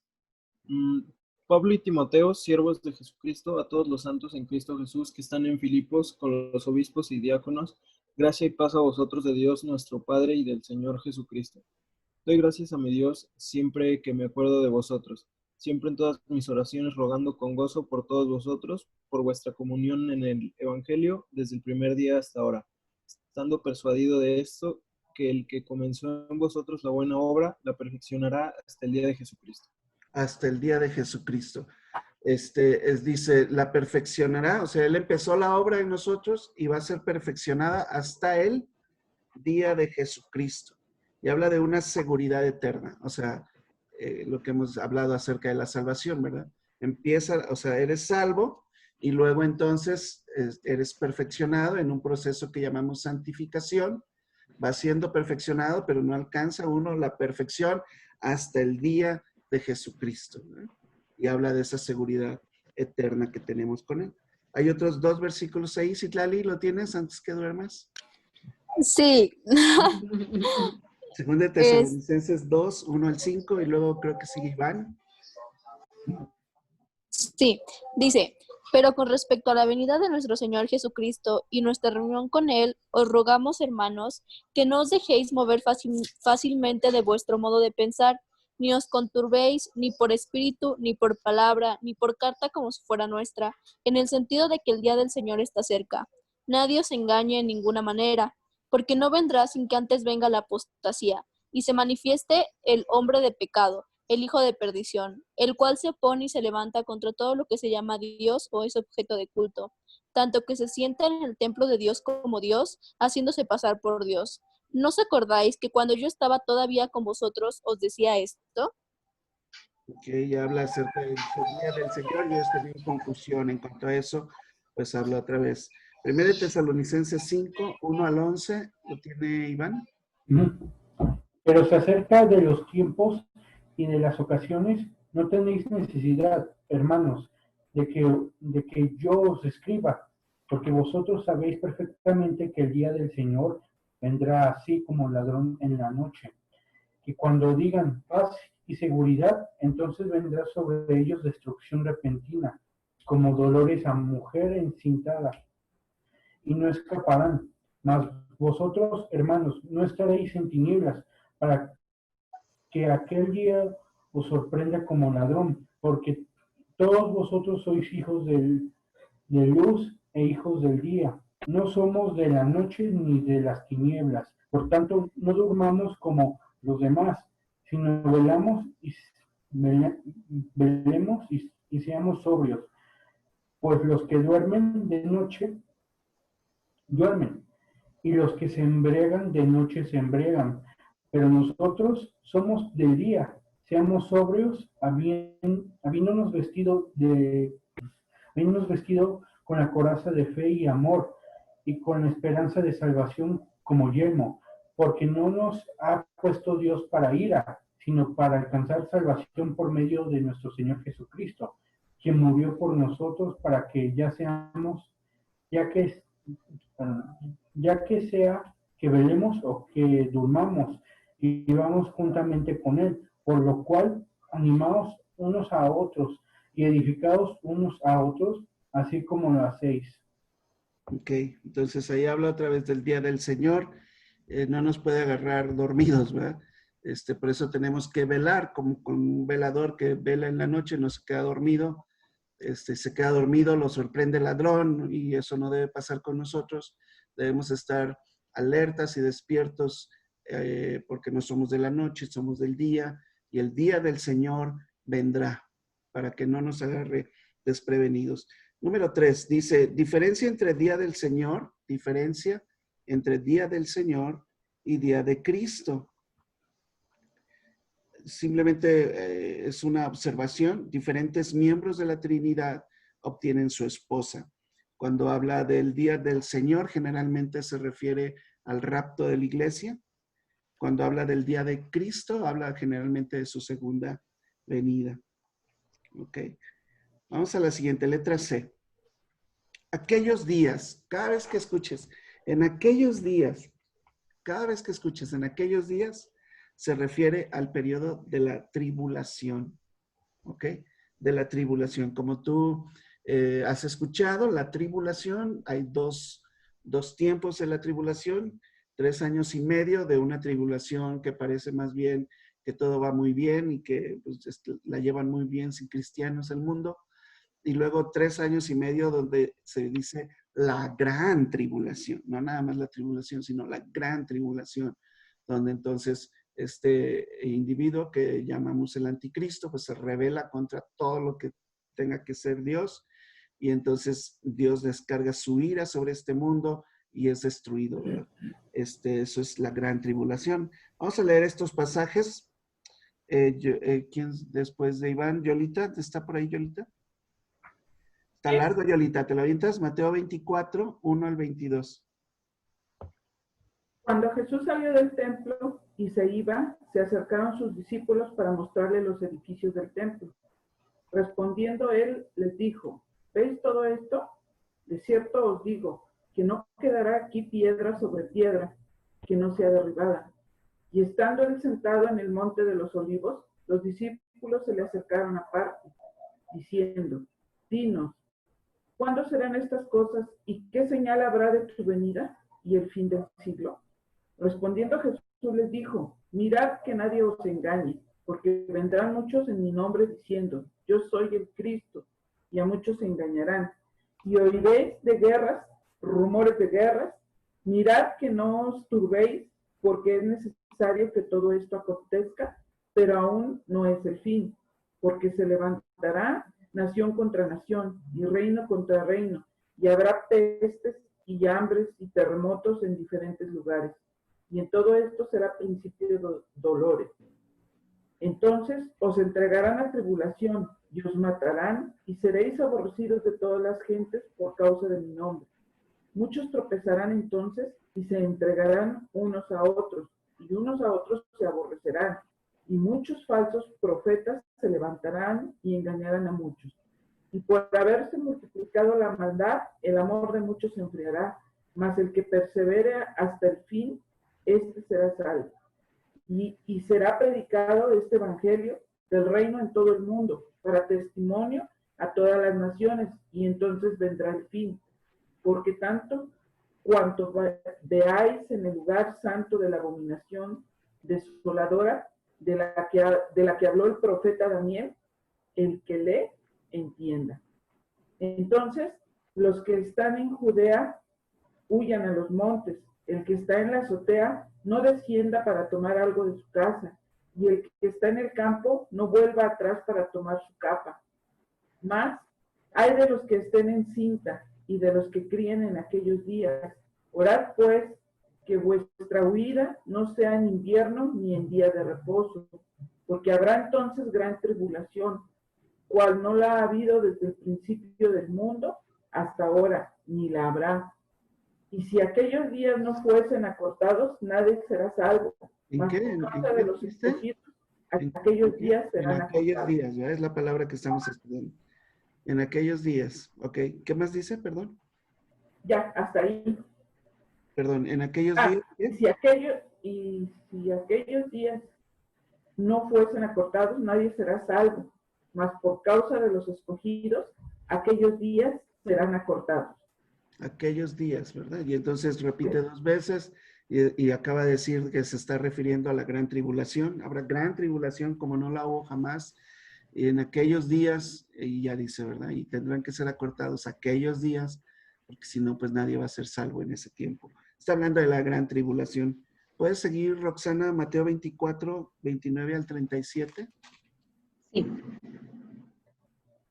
Pablo y Timoteo, siervos de Jesucristo, a todos los santos en Cristo Jesús que están en Filipos con los obispos y diáconos, gracia y paz a vosotros de Dios nuestro Padre y del Señor Jesucristo. Doy gracias a mi Dios siempre que me acuerdo de vosotros, siempre en todas mis oraciones rogando con gozo por todos vosotros, por vuestra comunión en el Evangelio desde el primer día hasta ahora, estando persuadido de esto, que el que comenzó en vosotros la buena obra, la perfeccionará hasta el día de Jesucristo. Hasta el día de Jesucristo. Dice, la perfeccionará, o sea, Él empezó la obra en nosotros y va a ser perfeccionada hasta el día de Jesucristo. Y habla de una seguridad eterna, o sea, lo que hemos hablado acerca de la salvación, ¿verdad? Empieza, o sea, eres salvo y luego entonces eres perfeccionado en un proceso que llamamos santificación. Va siendo perfeccionado, pero no alcanza uno la perfección hasta el día de Jesucristo, ¿no? Y habla de esa seguridad eterna que tenemos con Él. Hay otros 2 versículos ahí. Citlali, ¿lo tienes antes que duermas? Sí. Segunda de Tesalonicenses 2, 1 al 5, y luego creo que sigue Iván. Sí, dice, pero con respecto a la venida de nuestro Señor Jesucristo y nuestra reunión con Él, os rogamos, hermanos, que no os dejéis mover fácilmente de vuestro modo de pensar, ni os conturbéis, ni por espíritu, ni por palabra, ni por carta como si fuera nuestra, en el sentido de que el día del Señor está cerca. Nadie os engañe en ninguna manera, porque no vendrá sin que antes venga la apostasía, y se manifieste el hombre de pecado, el hijo de perdición, el cual se opone y se levanta contra todo lo que se llama Dios o es objeto de culto, tanto que se sienta en el templo de Dios como Dios, haciéndose pasar por Dios. ¿No os acordáis que cuando yo estaba todavía con vosotros os decía esto? Que habla acerca del día del Señor. Yo estoy en confusión en cuanto a eso, pues habla otra vez. Primera de Tesalonicenses 5, 1 al 11, ¿lo tiene Iván? Pero se acerca de los tiempos y de las ocasiones, no tenéis necesidad, hermanos, de que yo os escriba, porque vosotros sabéis perfectamente que el día del Señor vendrá así como ladrón en la noche. Que cuando digan paz y seguridad, entonces vendrá sobre ellos destrucción repentina, como dolores a mujer encintada, y no escaparán. Mas vosotros, hermanos, no estaréis en tinieblas, para que aquel día os sorprenda como ladrón, porque todos vosotros sois hijos de luz e hijos del día. No somos de la noche ni de las tinieblas. Por tanto, no durmamos como los demás, sino velemos y seamos sobrios. Pues los que duermen de noche, duermen, y los que se embriagan de noche se embriagan. Pero nosotros somos del día, seamos sobrios, habiéndonos vestido con la coraza de fe y amor, y con la esperanza de salvación como yelmo, porque no nos ha puesto Dios para ira, sino para alcanzar salvación por medio de nuestro Señor Jesucristo, quien murió por nosotros para que ya que, ya que sea que velemos o que durmamos, y vamos juntamente con Él, por lo cual animaos unos a otros y edificados unos a otros, así como lo hacéis. Ok, entonces ahí habla otra vez del día del Señor. No nos puede agarrar dormidos, ¿verdad? Por eso tenemos que velar, como con un velador que vela en la noche, no se queda dormido. Se queda dormido, lo sorprende el ladrón, y eso no debe pasar con nosotros. Debemos estar alertas y despiertos, porque no somos de la noche, somos del día, y el día del Señor vendrá para que no nos agarre desprevenidos. Número 3, dice, diferencia entre día del Señor y día de Cristo. Simplemente es una observación. Diferentes miembros de la Trinidad obtienen su esposa. Cuando habla del día del Señor, generalmente se refiere al rapto de la iglesia. Cuando habla del día de Cristo, habla generalmente de su segunda venida. Ok. Vamos a la siguiente, letra C. Aquellos días, cada vez que escuches, en aquellos días, cada vez que escuches en aquellos días, se refiere al periodo de la tribulación, ¿ok? De la tribulación. Como tú has escuchado, la tribulación, hay dos tiempos de la tribulación, 3 años y medio de una tribulación que parece más bien que todo va muy bien y que pues, la llevan muy bien sin cristianos el mundo. Y luego 3 años y medio donde se dice la gran tribulación, no nada más la tribulación, sino la gran tribulación, donde entonces este individuo que llamamos el anticristo, pues se rebela contra todo lo que tenga que ser Dios, y entonces Dios descarga su ira sobre este mundo y es destruido, ¿verdad? Eso es la gran tribulación. Vamos a leer estos pasajes. ¿Quién después de Iván? ¿Yolita? ¿Está por ahí, Yolita? Está largo, Yolita. ¿Te lo avientas? Mateo 24, 1 al 22. Cuando Jesús salió del templo y se iba, se acercaron sus discípulos para mostrarle los edificios del templo. Respondiendo él, les dijo, ¿veis todo esto? De cierto os digo, que no quedará aquí piedra sobre piedra que no sea derribada. Y estando él sentado en el monte de los olivos, los discípulos se le acercaron aparte, diciendo, dinos, ¿cuándo serán estas cosas y qué señal habrá de tu venida y el fin del siglo? Respondiendo Jesús les dijo, mirad que nadie os engañe, porque vendrán muchos en mi nombre diciendo, yo soy el Cristo, y a muchos se engañarán. Y oiréis de guerras, rumores de guerras, mirad que no os turbéis, porque es necesario que todo esto acontezca, pero aún no es el fin, porque se levantará nación contra nación, y reino contra reino, y habrá pestes y hambres y terremotos en diferentes lugares. Y en todo esto será principio de dolores. Entonces os entregarán a tribulación, y os matarán, y seréis aborrecidos de todas las gentes por causa de mi nombre. Muchos tropezarán entonces, y se entregarán unos a otros, y unos a otros se aborrecerán. Y muchos falsos profetas se levantarán y engañarán a muchos. Y por haberse multiplicado la maldad, el amor de muchos se enfriará, mas el que persevere hasta el fin, este será salvo. Y será predicado este evangelio del reino en todo el mundo, para testimonio a todas las naciones, y entonces vendrá el fin. Porque tanto cuanto veáis en el lugar santo de la abominación desoladora, de la que habló el profeta Daniel, el que lee, entienda. Entonces, los que están en Judea, huyan a los montes. El que está en la azotea, no descienda para tomar algo de su casa. Y el que está en el campo, no vuelva atrás para tomar su capa. Mas, hay de los que estén en cinta y de los que críen en aquellos días. Orad pues, que vuestra huida no sea en invierno ni en día de reposo, porque habrá entonces gran tribulación, cual no la ha habido desde el principio del mundo hasta ahora, ni la habrá. Y si aquellos días no fuesen acortados, nadie será salvo. ¿En qué? ¿En qué de los escogidos, aquellos días serán en aquellos acortados? días, ¿verdad? Es la palabra que estamos estudiando. En aquellos días, ok. ¿Qué más dice? Perdón. Ya, hasta ahí. Perdón, en aquellos días. ¿Qué? Si aquellos días no fuesen acortados, nadie será salvo. Mas por causa de los escogidos, aquellos días serán acortados. Aquellos días, ¿verdad? Y entonces repite dos veces y acaba de decir que se está refiriendo a la gran tribulación. Habrá gran tribulación como no la hubo jamás. Y en aquellos días, y ya dice, ¿verdad? Y tendrán que ser acortados aquellos días, porque si no, pues nadie va a ser salvo en ese tiempo. Está hablando de la gran tribulación. ¿Puedes seguir, Roxana, Mateo 24, 29 al 37? Sí.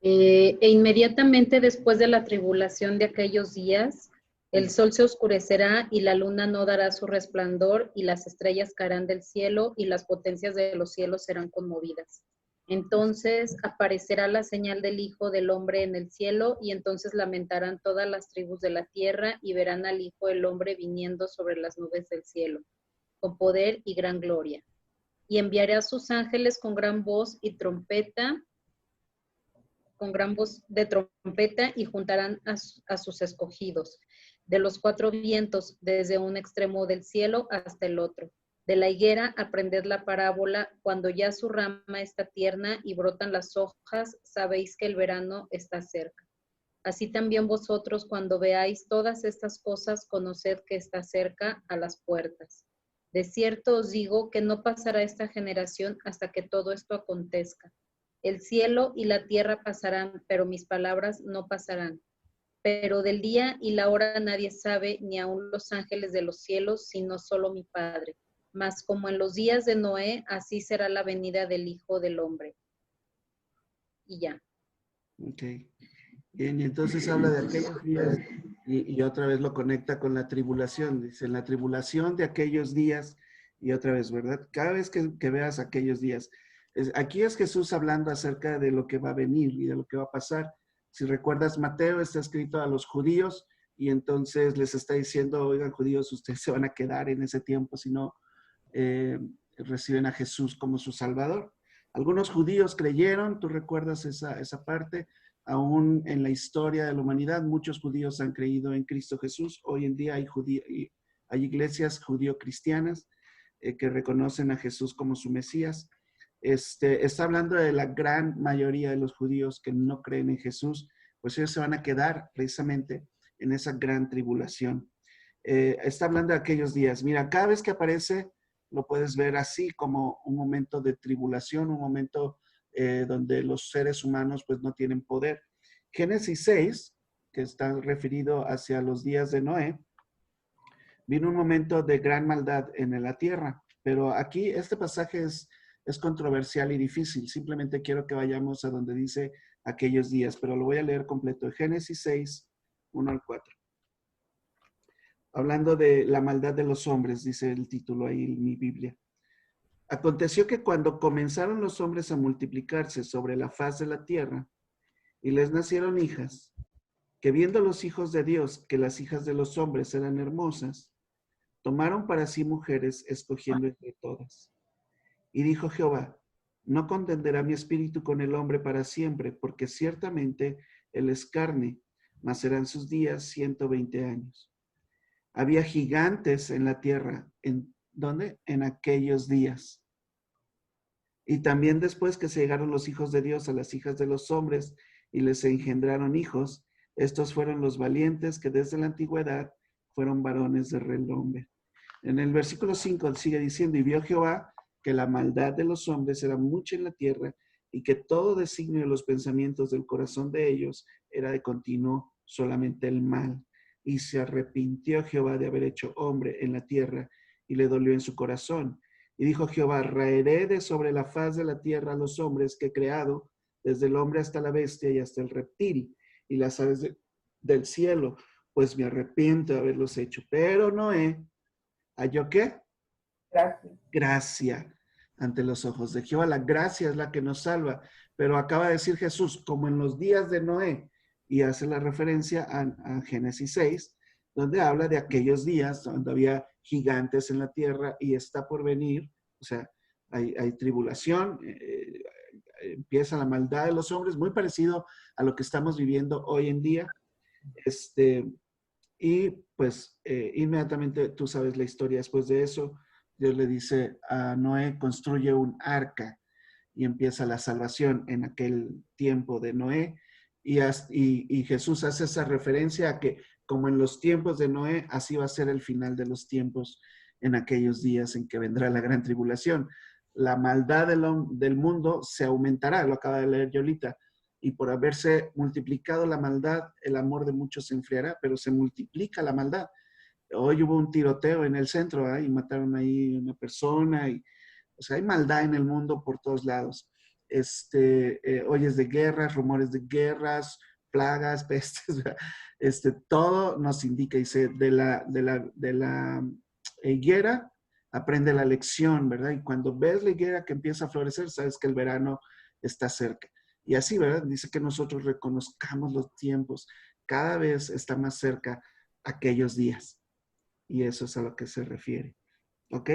E inmediatamente después de la tribulación de aquellos días, el sol se oscurecerá y la luna no dará su resplandor y las estrellas caerán del cielo y las potencias de los cielos serán conmovidas. Entonces aparecerá la señal del Hijo del Hombre en el cielo y entonces lamentarán todas las tribus de la tierra y verán al Hijo del Hombre viniendo sobre las nubes del cielo, con poder y gran gloria. Y enviará a sus ángeles con gran voz de trompeta y juntarán a sus escogidos de los cuatro vientos, desde un extremo del cielo hasta el otro. De la higuera aprended la parábola, cuando ya su rama está tierna y brotan las hojas, sabéis que el verano está cerca. Así también vosotros, cuando veáis todas estas cosas, conoced que está cerca a las puertas. De cierto os digo que no pasará esta generación hasta que todo esto acontezca. El cielo y la tierra pasarán, pero mis palabras no pasarán. Pero del día y la hora nadie sabe, ni aun los ángeles de los cielos, sino solo mi Padre. Mas como en los días de Noé, así será la venida del Hijo del Hombre. Y ya. Ok. Bien, y entonces habla de aquellos días y otra vez lo conecta con la tribulación. Dice, en la tribulación de aquellos días, y otra vez, ¿verdad? Cada vez que veas aquellos días. Aquí es Jesús hablando acerca de lo que va a venir y de lo que va a pasar. Si recuerdas, Mateo está escrito a los judíos y entonces les está diciendo, oigan, judíos, ustedes se van a quedar en ese tiempo si no reciben a Jesús como su Salvador. Algunos judíos creyeron, tú recuerdas esa parte, aún en la historia de la humanidad, muchos judíos han creído en Cristo Jesús. Hoy en día hay iglesias judío-cristianas, que reconocen a Jesús como su Mesías. Está hablando de la gran mayoría de los judíos que no creen en Jesús, pues ellos se van a quedar precisamente en esa gran tribulación. Está hablando de aquellos días. Mira, cada vez que aparece, lo puedes ver así como un momento de tribulación, un momento donde los seres humanos pues no tienen poder. Génesis 6, que está referido hacia los días de Noé, vino un momento de gran maldad en la tierra, pero aquí este pasaje es controversial y difícil. Simplemente quiero que vayamos a donde dice aquellos días, pero lo voy a leer completo. Génesis 6, 1 al 4. Hablando de la maldad de los hombres, dice el título ahí en mi Biblia. Aconteció que cuando comenzaron los hombres a multiplicarse sobre la faz de la tierra, y les nacieron hijas, que viendo los hijos de Dios que las hijas de los hombres eran hermosas, tomaron para sí mujeres, escogiendo entre todas. Y dijo Jehová, no contenderá mi espíritu con el hombre para siempre, porque ciertamente él es carne, mas serán sus días 120 años. Había gigantes en la tierra. ¿En dónde? En aquellos días. Y también después que se llegaron los hijos de Dios a las hijas de los hombres y les engendraron hijos, estos fueron los valientes que desde la antigüedad fueron varones de renombre. En el versículo 5 sigue diciendo, y vio Jehová que la maldad de los hombres era mucha en la tierra y que todo designio de los pensamientos del corazón de ellos era de continuo solamente el mal. Y se arrepintió Jehová de haber hecho hombre en la tierra y le dolió en su corazón. Y dijo Jehová, raeré de sobre la faz de la tierra a los hombres que he creado, desde el hombre hasta la bestia y hasta el reptil y las aves del cielo, pues me arrepiento de haberlos hecho. Pero Noé halló ¿qué? Gracia ante los ojos de Jehová. La gracia es la que nos salva. Pero acaba de decir Jesús, como en los días de Noé, y hace la referencia a Génesis 6, donde habla de aquellos días donde había gigantes en la tierra y está por venir, o sea, hay tribulación, empieza la maldad de los hombres, muy parecido a lo que estamos viviendo hoy en día. Y pues inmediatamente tú sabes la historia después de eso. Dios le dice a Noé, construye un arca y empieza la salvación en aquel tiempo de Noé. Y Jesús hace esa referencia a que como en los tiempos de Noé, así va a ser el final de los tiempos en aquellos días en que vendrá la gran tribulación. La maldad del mundo se aumentará, lo acaba de leer Yolita, y por haberse multiplicado la maldad, el amor de muchos se enfriará, pero se multiplica la maldad. Hoy hubo un tiroteo en el centro, y mataron ahí una persona, o sea, hay maldad en el mundo por todos lados. Oyes de guerras, rumores de guerras, plagas, pestes, todo nos indica, dice, de la higuera aprende la lección, ¿verdad? Y cuando ves la higuera que empieza a florecer, sabes que el verano está cerca. Y así, ¿verdad? Dice que nosotros reconozcamos los tiempos. Cada vez está más cerca aquellos días. Y eso es a lo que se refiere. ¿Ok?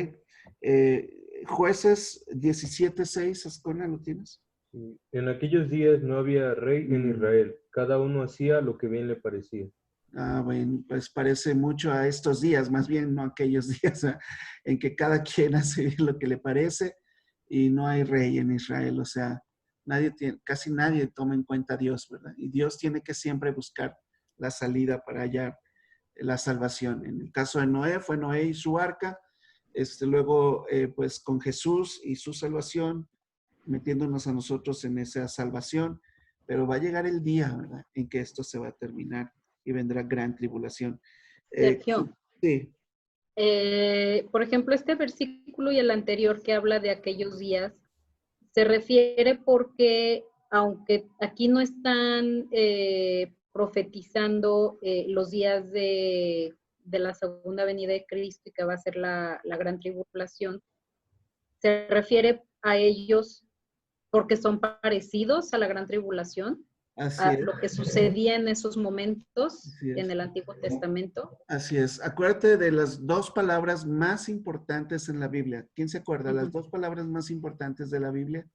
Jueces 17:6, Ascona, ¿lo tienes? En aquellos días no había rey en Israel. Cada uno hacía lo que bien le parecía. Bueno, pues parece mucho a estos días, más bien no aquellos días, en que cada quien hace bien lo que le parece y no hay rey en Israel. O sea, casi nadie toma en cuenta a Dios, ¿verdad? Y Dios tiene que siempre buscar la salida para hallar la salvación. En el caso de Noé, fue Noé y su arca. Luego, pues con Jesús y su salvación, metiéndonos a nosotros en esa salvación. Pero va a llegar el día, ¿verdad?, en que esto se va a terminar y vendrá gran tribulación. Sergio. Sí. Por ejemplo, este versículo y el anterior que habla de aquellos días, se refiere porque, aunque aquí no están profetizando los días de la segunda venida de Cristo y que va a ser la gran tribulación, se refiere a ellos porque son parecidos a la gran tribulación, Así es. lo que sucedía en esos momentos en el Antiguo Testamento. Así es. Acuérdate de las dos palabras más importantes en la Biblia. ¿Quién se acuerda? Las dos palabras más importantes de la Biblia.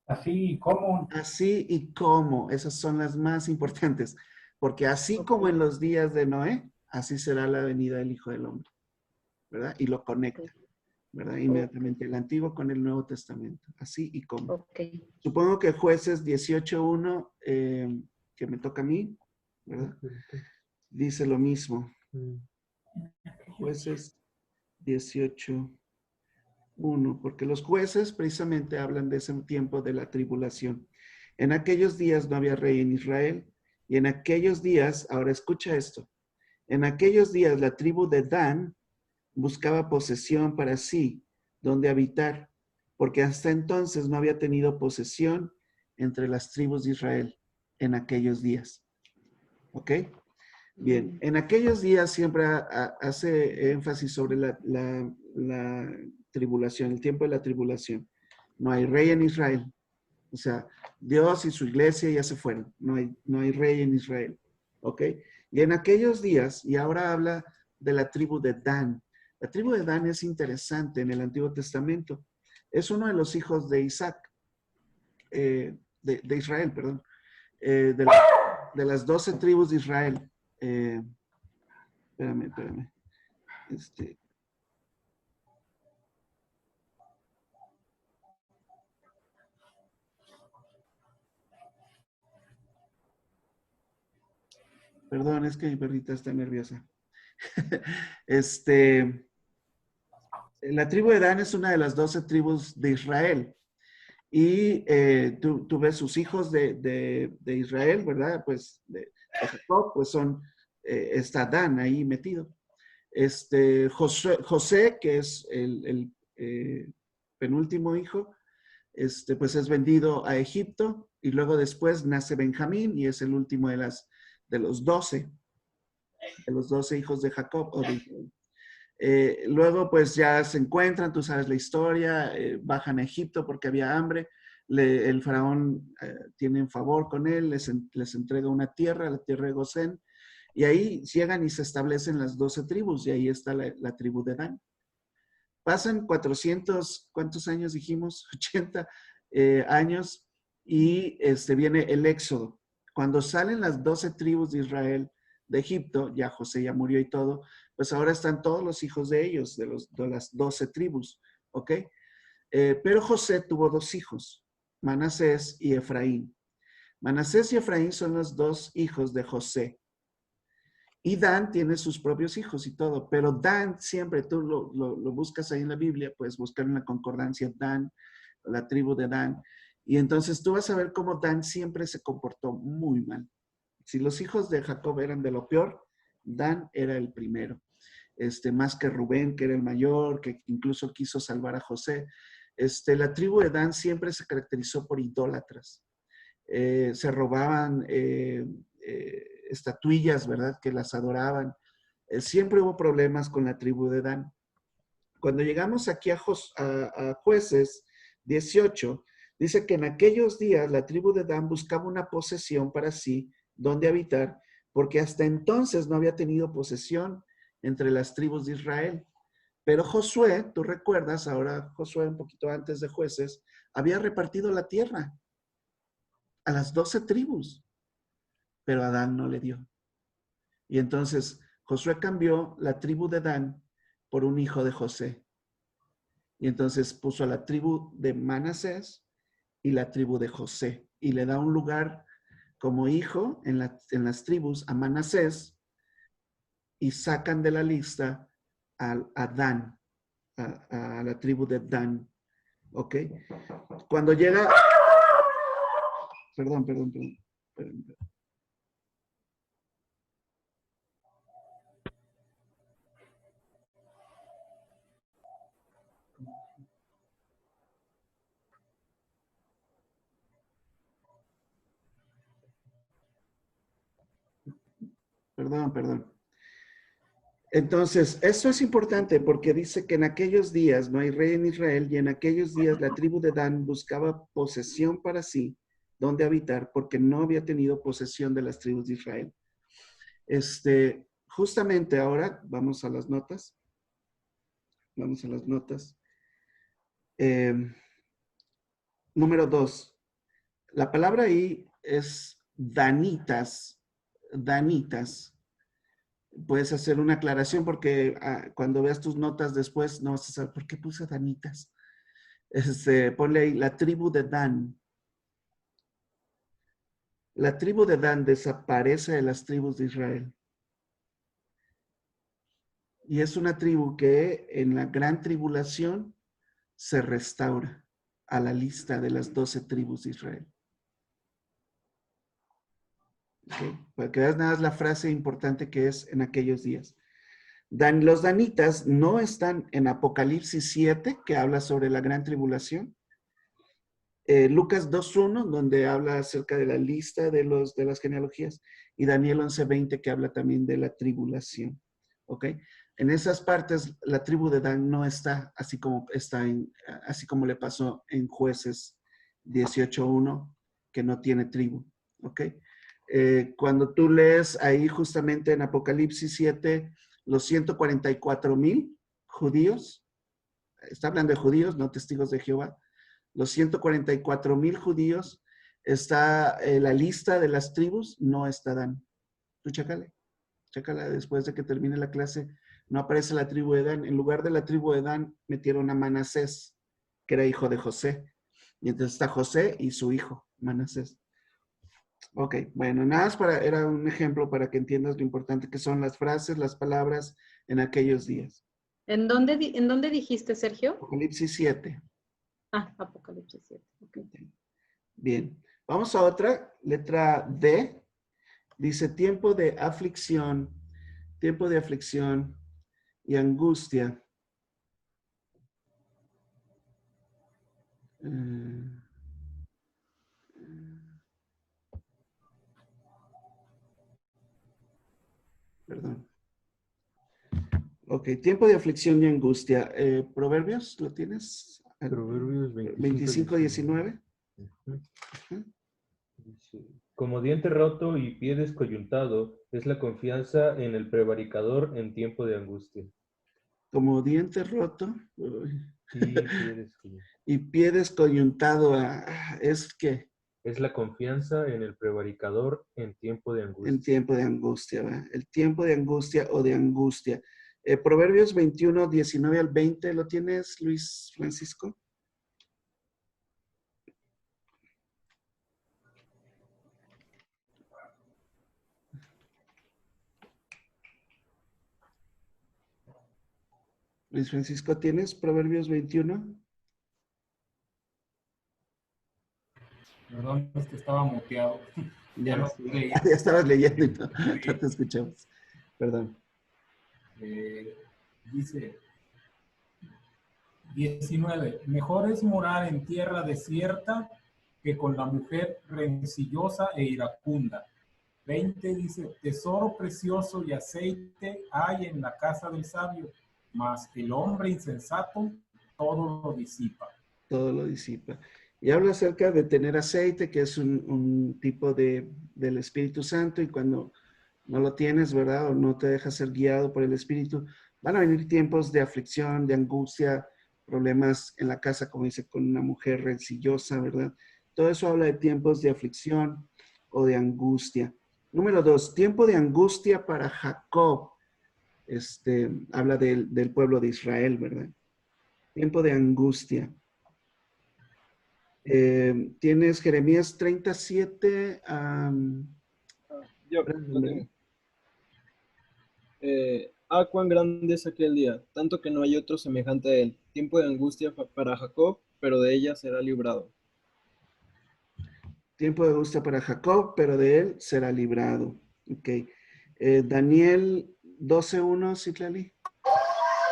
Así y cómo. Así y cómo. Esas son las más importantes. Porque así como en los días de Noé, así será la venida del Hijo del Hombre. ¿Verdad? Y lo conecta. ¿verdad? Inmediatamente el Antiguo con el Nuevo Testamento, así y como. Ok. Supongo que Jueces 18:1, que me toca a mí, ¿verdad? Dice lo mismo. Jueces 18:1, porque los jueces precisamente hablan de ese tiempo de la tribulación. En aquellos días no había rey en Israel, y en aquellos días, ahora escucha esto, en aquellos días la tribu de Dan buscaba posesión para sí, donde habitar, porque hasta entonces no había tenido posesión entre las tribus de Israel en aquellos días. ¿Ok? Bien, en aquellos días siempre hace énfasis sobre la tribulación, el tiempo de la tribulación. No hay rey en Israel. O sea, Dios y su iglesia ya se fueron. No hay rey en Israel. ¿Ok? Y en aquellos días, y ahora habla de la tribu de Dan. La tribu de Dan es interesante en el Antiguo Testamento. Es uno de los hijos de Isaac, de Israel, perdón. De las 12 tribus de Israel. Espérame. Perdón, es que mi perrita está nerviosa. La tribu de Dan es una de las 12 tribus de Israel. Y tú ves sus hijos de Israel, ¿verdad? Pues de Jacob, pues está Dan ahí metido. José, que es el penúltimo hijo, pues es vendido a Egipto y luego después nace Benjamín y es el último de los 12 hijos de Jacob o de Israel. Luego pues ya se encuentran, tú sabes la historia, bajan a Egipto porque había hambre, el faraón tiene un favor con él, les entrega una tierra, la tierra de Gosén, y ahí llegan y se establecen las 12 tribus, y ahí está la tribu de Dan. Pasan 400, ¿cuántos años dijimos? 80 años, y viene el éxodo. Cuando salen las 12 tribus de Israel de Egipto, ya José ya murió y todo, pues ahora están todos los hijos de ellos, de las 12 tribus, ¿ok? Pero José tuvo 2 hijos, Manasés y Efraín. Manasés y Efraín son los 2 hijos de José. Y Dan tiene sus propios hijos y todo, pero Dan siempre, tú lo buscas ahí en la Biblia, puedes buscar en la concordancia Dan, la tribu de Dan, y entonces tú vas a ver cómo Dan siempre se comportó muy mal. Si los hijos de Jacob eran de lo peor, Dan era el primero. Más que Rubén, que era el mayor, que incluso quiso salvar a José. La tribu de Dan siempre se caracterizó por idólatras. Se robaban estatuillas, ¿verdad? Que las adoraban. Siempre hubo problemas con la tribu de Dan. Cuando llegamos aquí a Jueces 18, dice que en aquellos días la tribu de Dan buscaba una posesión para sí, donde habitar, porque hasta entonces no había tenido posesión entre las tribus de Israel. Pero Josué, tú recuerdas, ahora Josué un poquito antes de Jueces, había repartido la tierra a las 12 tribus, pero a Dan no le dio. Y entonces Josué cambió la tribu de Dan por un hijo de José. Y entonces puso a la tribu de Manasés y la tribu de José. Y le da un lugar como hijo en las tribus a Manasés y sacan de la lista a Dan, a la tribu de Dan. ¿Ok? Cuando llega... Perdón. Perdón. Entonces, esto es importante porque dice que en aquellos días no hay rey en Israel y en aquellos días la tribu de Dan buscaba posesión para sí, donde habitar, porque no había tenido posesión de las tribus de Israel. Justamente ahora, vamos a las notas. Número 2. La palabra ahí es danitas. puedes hacer una aclaración porque cuando veas tus notas después no vas a saber por qué puse Danitas. Ponle ahí la tribu de Dan. La tribu de Dan desaparece de las tribus de Israel. Y es una tribu que en la gran tribulación se restaura a la lista de las 12 tribus de Israel. ¿Okay? Para que veas nada más la frase importante que es en aquellos días. Los danitas no están en Apocalipsis 7, que habla sobre la gran tribulación. Lucas 2.1, donde habla acerca de la lista de las genealogías. Y Daniel 11.20, que habla también de la tribulación. ¿Ok? En esas partes, la tribu de Dan no está así como le pasó en Jueces 18.1, que no tiene tribu. ¿Ok? Cuando tú lees ahí justamente en Apocalipsis 7, los 144,000 judíos, está hablando de judíos, no testigos de Jehová, los 144,000 judíos, está la lista de las tribus, no está Dan. Tú chécala después de que termine la clase, no aparece la tribu de Dan. En lugar de la tribu de Dan, metieron a Manasés, que era hijo de José. Y entonces está José y su hijo, Manasés. Ok, bueno, nada más era un ejemplo para que entiendas lo importante que son las frases, las palabras en aquellos días. ¿En dónde dijiste, Sergio? Apocalipsis 7. Apocalipsis 7. Okay. Bien, vamos a otra, letra D. Dice tiempo de aflicción y angustia. Perdón. Ok, tiempo de aflicción y angustia. ¿Proverbios lo tienes? Proverbios 25, 19. Como diente roto y pie descoyuntado es la confianza en el prevaricador en tiempo de angustia. Como diente roto. Y pie descoyuntado. ¿Es qué? Es la confianza en el prevaricador en tiempo de angustia. En tiempo de angustia, ¿verdad? El tiempo de angustia o de angustia. Proverbios 21, 19 al 20, ¿lo tienes, Luis Francisco? Luis Francisco, ¿tienes Proverbios 21? Perdón, es que estaba muteado. Ya lo estoy leyendo. Ya estabas leyendo y no te escuchamos. Perdón. Dice 19. Mejor es morar en tierra desierta que con la mujer rencillosa e iracunda. 20 dice, tesoro precioso y aceite hay en la casa del sabio, mas el hombre insensato todo lo disipa. Todo lo disipa. Y habla acerca de tener aceite, que es un tipo del Espíritu Santo, y cuando no lo tienes, ¿verdad? O no te dejas ser guiado por el Espíritu, van a venir tiempos de aflicción, de angustia, problemas en la casa, como dice, con una mujer rencillosa, ¿verdad? Todo eso habla de tiempos de aflicción o de angustia. Número 2, tiempo de angustia para Jacob. Habla del pueblo de Israel, ¿verdad? Tiempo de angustia. Tienes Jeremías 37. Yo lo tengo. Cuán grande es aquel día, tanto que no hay otro semejante a él. Tiempo de angustia para Jacob, pero de ella será librado. Tiempo de angustia para Jacob, pero de él será librado. Ok. Daniel 12:1, Citlali.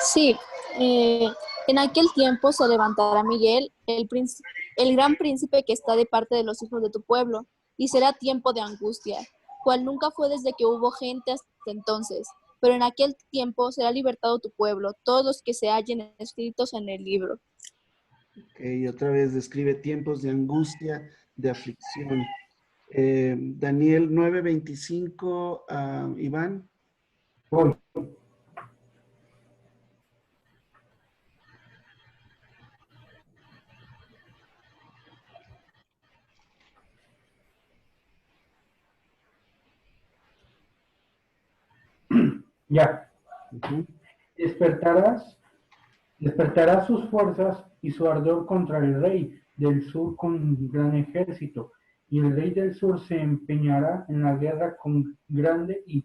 Sí, en aquel tiempo se levantará Miguel, el gran príncipe que está de parte de los hijos de tu pueblo, y será tiempo de angustia, cual nunca fue desde que hubo gente hasta entonces. Pero en aquel tiempo será libertado tu pueblo, todos los que se hallen escritos en el libro. Ok, otra vez describe tiempos de angustia, de aflicción. Daniel 9:25, Iván. Voy. Ya, Ujú. despertará sus fuerzas y su ardor contra el rey del sur con gran ejército, y el rey del sur se empeñará en la guerra con grande y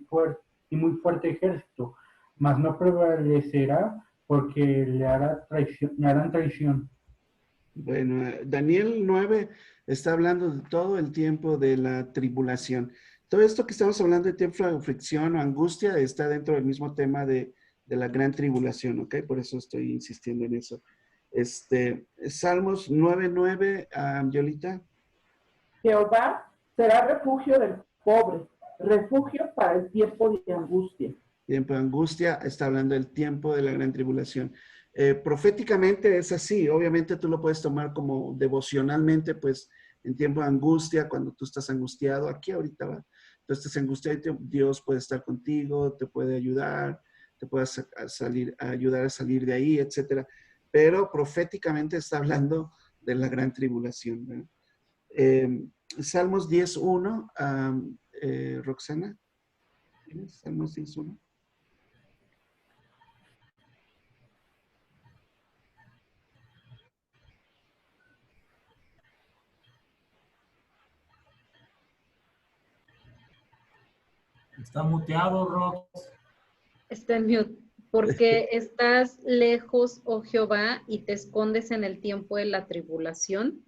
muy fuerte ejército, mas no prevalecerá porque le harán traición. Bueno, Daniel 9 está hablando de todo el tiempo de la tribulación. Todo esto que estamos hablando de tiempo de aflicción o angustia está dentro del mismo tema de la gran tribulación, ¿ok? Por eso estoy insistiendo en eso. Salmos 9:9, Yolita. Jehová será refugio del pobre, refugio para el tiempo de angustia. Tiempo de angustia, está hablando del tiempo de la gran tribulación. Proféticamente es así, obviamente tú lo puedes tomar como devocionalmente, pues en tiempo de angustia, cuando tú estás angustiado, aquí ahorita va, tú estás angustiado, Dios puede estar contigo, te puede ayudar, te puede ayudar a salir de ahí, etcétera. Pero proféticamente está hablando de la gran tribulación, ¿verdad? Salmos 10:1, Roxana, ¿tienes Salmos 10:1? Está muteado, Rox. Está en mute. Porque estás lejos, oh Jehová, y te escondes en el tiempo de la tribulación.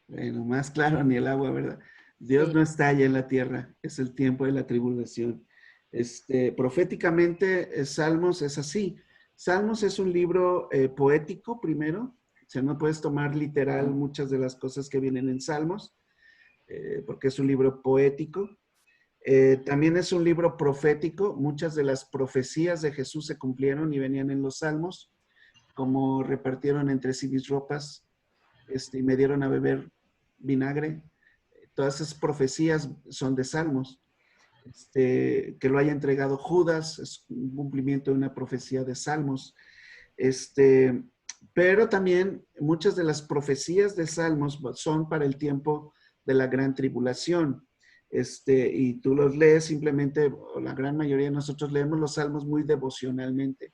Bueno, más claro ni el agua, ¿verdad? Dios Sí. no está allá en la tierra, es el tiempo de la tribulación. Proféticamente, Salmos es así. Salmos es un libro poético, primero. O sea, no puedes tomar literal muchas de las cosas que vienen en Salmos, porque es un libro poético. También es un libro profético. Muchas de las profecías de Jesús se cumplieron y venían en los Salmos, como repartieron entre sí mis ropas, y me dieron a beber vinagre. Todas esas profecías son de Salmos. Que lo haya entregado Judas es un cumplimiento de una profecía de Salmos. Pero también muchas de las profecías de Salmos son para el tiempo de la gran tribulación. Y tú los lees simplemente, o la gran mayoría de nosotros leemos los Salmos muy devocionalmente.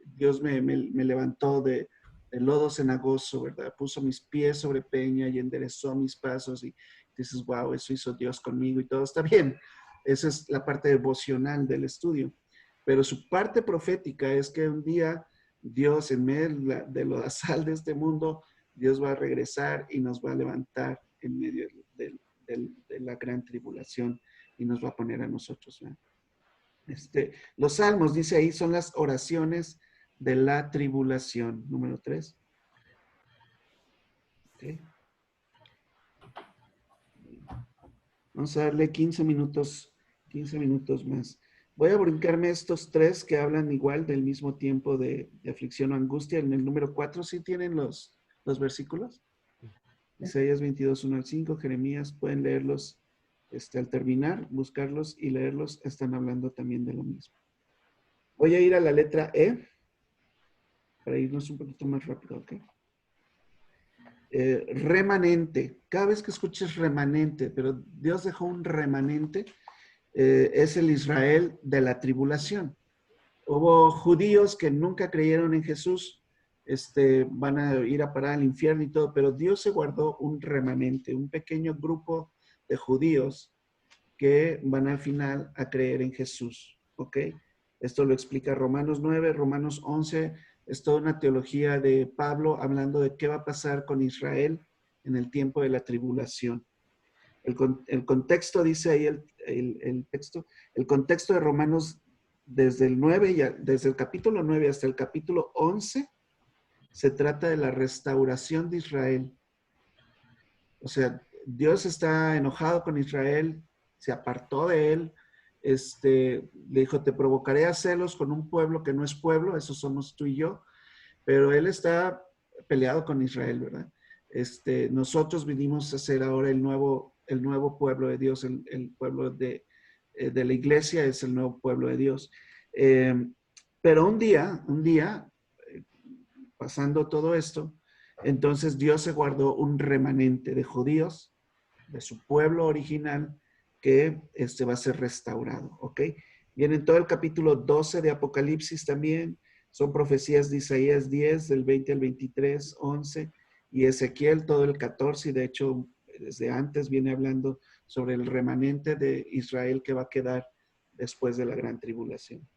Dios me levantó de lodo cenagoso, ¿verdad? Puso mis pies sobre peña y enderezó mis pasos y dices, wow, eso hizo Dios conmigo y todo está bien. Esa es la parte devocional del estudio. Pero su parte profética es que un día Dios, en medio de la sal de este mundo, Dios va a regresar y nos va a levantar en medio de la gran tribulación y nos va a poner a nosotros, ¿verdad? Los salmos, dice ahí, son las oraciones de la tribulación. Número 3. Okay. Vamos a darle 15 minutos más. Voy a brincarme estos 3 que hablan igual del mismo tiempo de aflicción o angustia. En el número 4, ¿sí tienen los versículos? Isaías 22:1-5, Jeremías, pueden leerlos al terminar, buscarlos y leerlos. Están hablando también de lo mismo. Voy a ir a la letra E para irnos un poquito más rápido, ¿ok? Remanente. Cada vez que escuches remanente, pero Dios dejó un remanente, es el Israel de la tribulación. Hubo judíos que nunca creyeron en Jesús, van a ir a parar al infierno y todo, pero Dios se guardó un remanente, un pequeño grupo de judíos que van al final a creer en Jesús, ¿ok? Esto lo explica Romanos 9, Romanos 11, es toda una teología de Pablo hablando de qué va a pasar con Israel en el tiempo de la tribulación. El contexto, dice ahí el texto, el contexto de Romanos desde desde el capítulo 9 hasta el capítulo 11, se trata de la restauración de Israel. O sea, Dios está enojado con Israel, se apartó de él, le dijo, te provocaré a celos con un pueblo que no es pueblo, eso somos tú y yo, pero él está peleado con Israel, ¿verdad? Nosotros vinimos a ser ahora el nuevo pueblo de Dios, el pueblo de la iglesia es el nuevo pueblo de Dios. Pero un día, pasando todo esto, entonces Dios se guardó un remanente de judíos, de su pueblo original, que va a ser restaurado, ¿ok? Viene todo el capítulo 12 de Apocalipsis también. Son profecías de Isaías 10, del 20 al 23, 11, y Ezequiel todo el 14, y de hecho desde antes viene hablando sobre el remanente de Israel que va a quedar después de la gran tribulación.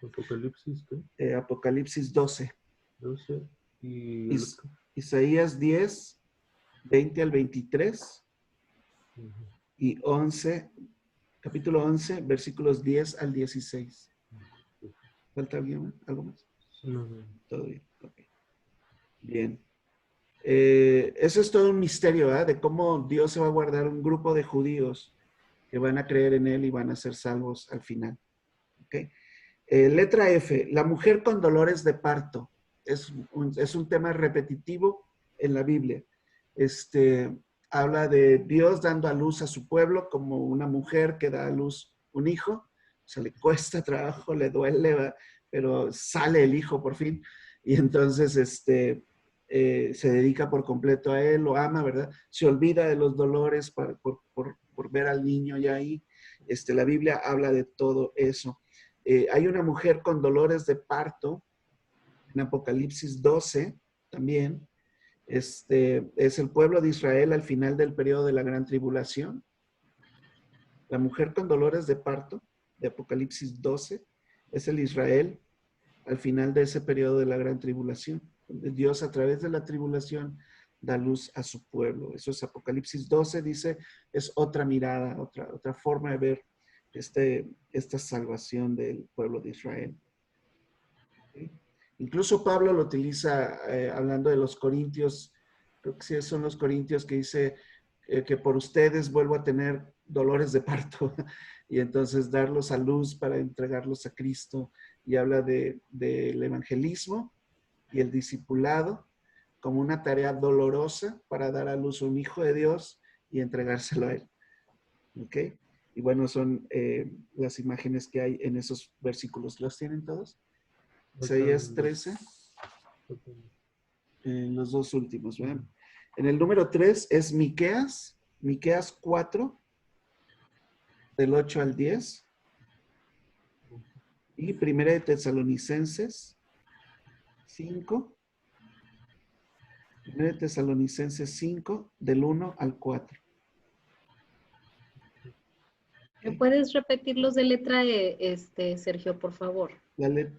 Apocalipsis, ¿qué? Apocalipsis 12. 12 y... Isaías 10, 20 al 23 y 11, capítulo 11, versículos 10 al 16. ¿Falta alguien, algo más? No, no. Todo bien. Okay. Bien. Eso es todo un misterio, ¿verdad? De cómo Dios se va a guardar un grupo de judíos que van a creer en Él y van a ser salvos al final. ¿Okay? Letra F, la mujer con dolores de parto. Es un tema repetitivo en la Biblia. Habla de Dios dando a luz a su pueblo como una mujer que da a luz un hijo. O sea, le cuesta trabajo, le duele, ¿verdad? Pero sale el hijo por fin. Y entonces se dedica por completo a él, lo ama, ¿verdad? Se olvida de los dolores por ver al niño ya ahí. La Biblia habla de todo eso. Hay una mujer con dolores de parto en Apocalipsis 12 también. Es el pueblo de Israel al final del periodo de la gran tribulación. La mujer con dolores de parto de Apocalipsis 12 es el Israel al final de ese periodo de la gran tribulación. Dios a través de la tribulación da luz a su pueblo. Eso es Apocalipsis 12, dice, es otra mirada, otra forma de ver esta salvación del pueblo de Israel. ¿Okay? Incluso Pablo lo utiliza hablando de los corintios, creo que sí son los corintios que dice que por ustedes vuelvo a tener dolores de parto y entonces darlos a luz para entregarlos a Cristo, y habla del evangelismo y el discipulado como una tarea dolorosa para dar a luz a un hijo de Dios y entregárselo a él. ¿Ok? Y bueno, son las imágenes que hay en esos versículos. ¿Los tienen todos? Isaías 13. Los dos últimos, ¿verdad? En el número 3 es Miqueas 4, del 8 al 10. Y Primera de Tesalonicenses 5. Primera de Tesalonicenses 5, del 1 al 4. ¿Me puedes repetir los de letra E, Sergio, por favor? La letra.